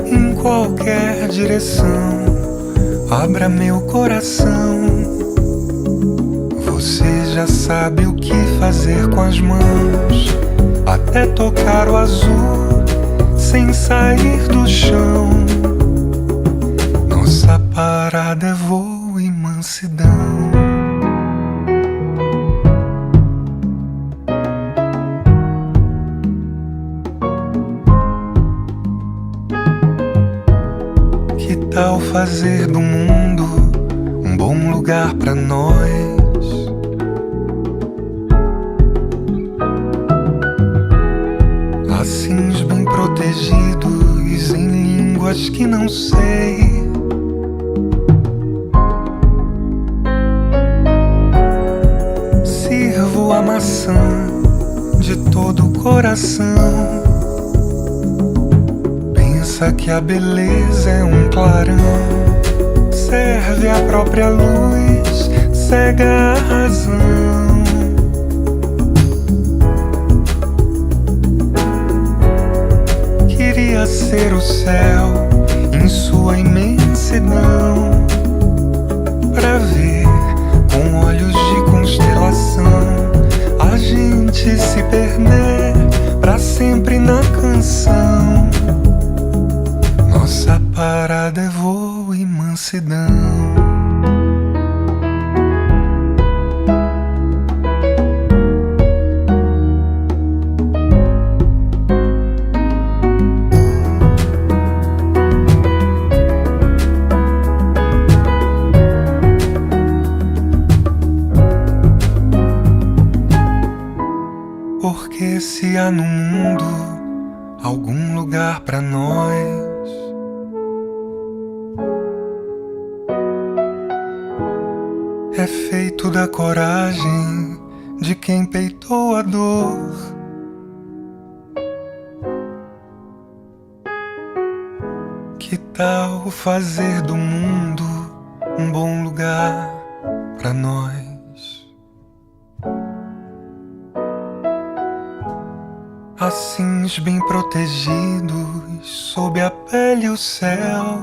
Em qualquer direção, abra meu coração. Você já sabe o que fazer com as mãos, até tocar o azul sem sair do chão. Nossa parada é voo e mansidão. Que tal fazer do mundo um bom lugar pra nós? Assim bem protegidos em línguas que não sei. Sirvo a maçã de todo o coração. Pensa que a beleza é um clarão, serve a própria luz, cega a razão. Queria ser o céu em sua imensidão, pra ver com olhos de constelação, a gente se perder pra sempre na canção. Nossa parada é voo e mansidão. Porque se há no mundo algum lugar pra nós, é feito da coragem de quem peitou a dor. Que tal fazer do mundo um bom lugar pra nós? Assim bem protegidos sob a pele e o céu.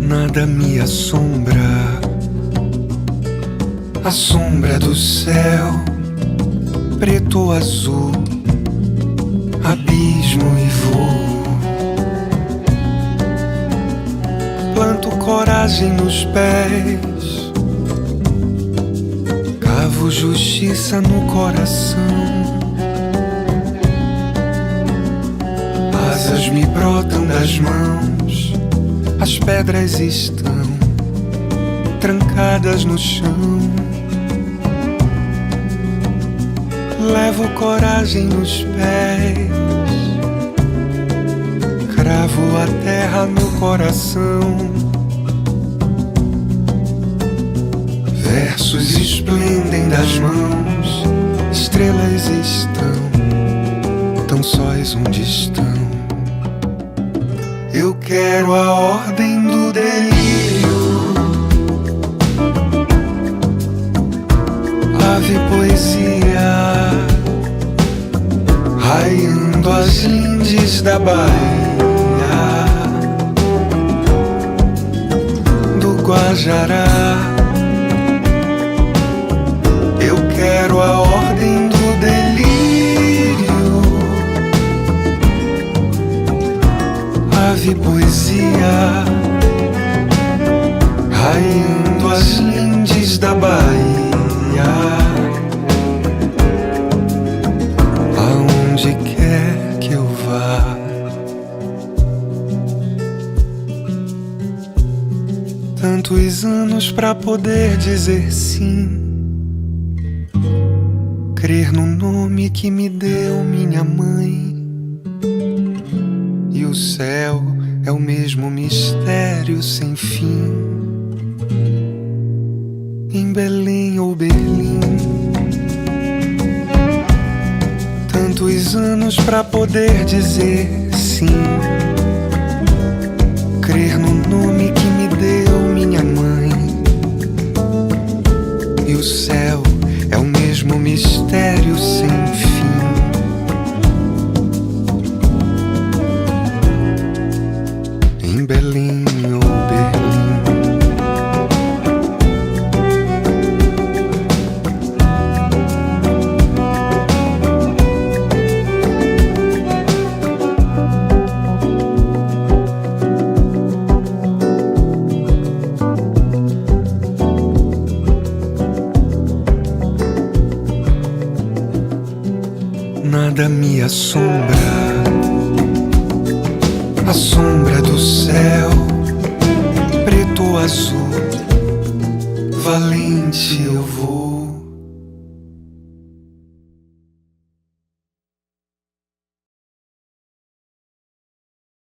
Nada me assombra, a sombra do céu, preto ou azul, abismo e voo. Planto coragem nos pés, cavo justiça no coração. Asas me brotam das mãos, as pedras estão trancadas no chão. Levo coragem nos pés, cravo a terra no coração. Versos esplendem das mãos, estrelas estão tão sóis onde estão. Eu quero a ordem do delírio, ave poesia, raiando as lindes da Bahia, do Guajará. Eu quero a ordem do delírio, ave poesia, raiando as lindes da Bahia, aonde quer que eu vá. Tantos anos pra poder dizer sim, crer no nome que me deu minha mãe. E o céu é o mesmo mistério sem fim. Em Belém ou Berlim, tantos anos pra poder dizer sim, crer no nome que me deu minha mãe. E o céu é o mesmo mistério sem fim. Em Belém ou Berlim, nada me assombra, a sombra do céu, preto ou azul, valente eu vou.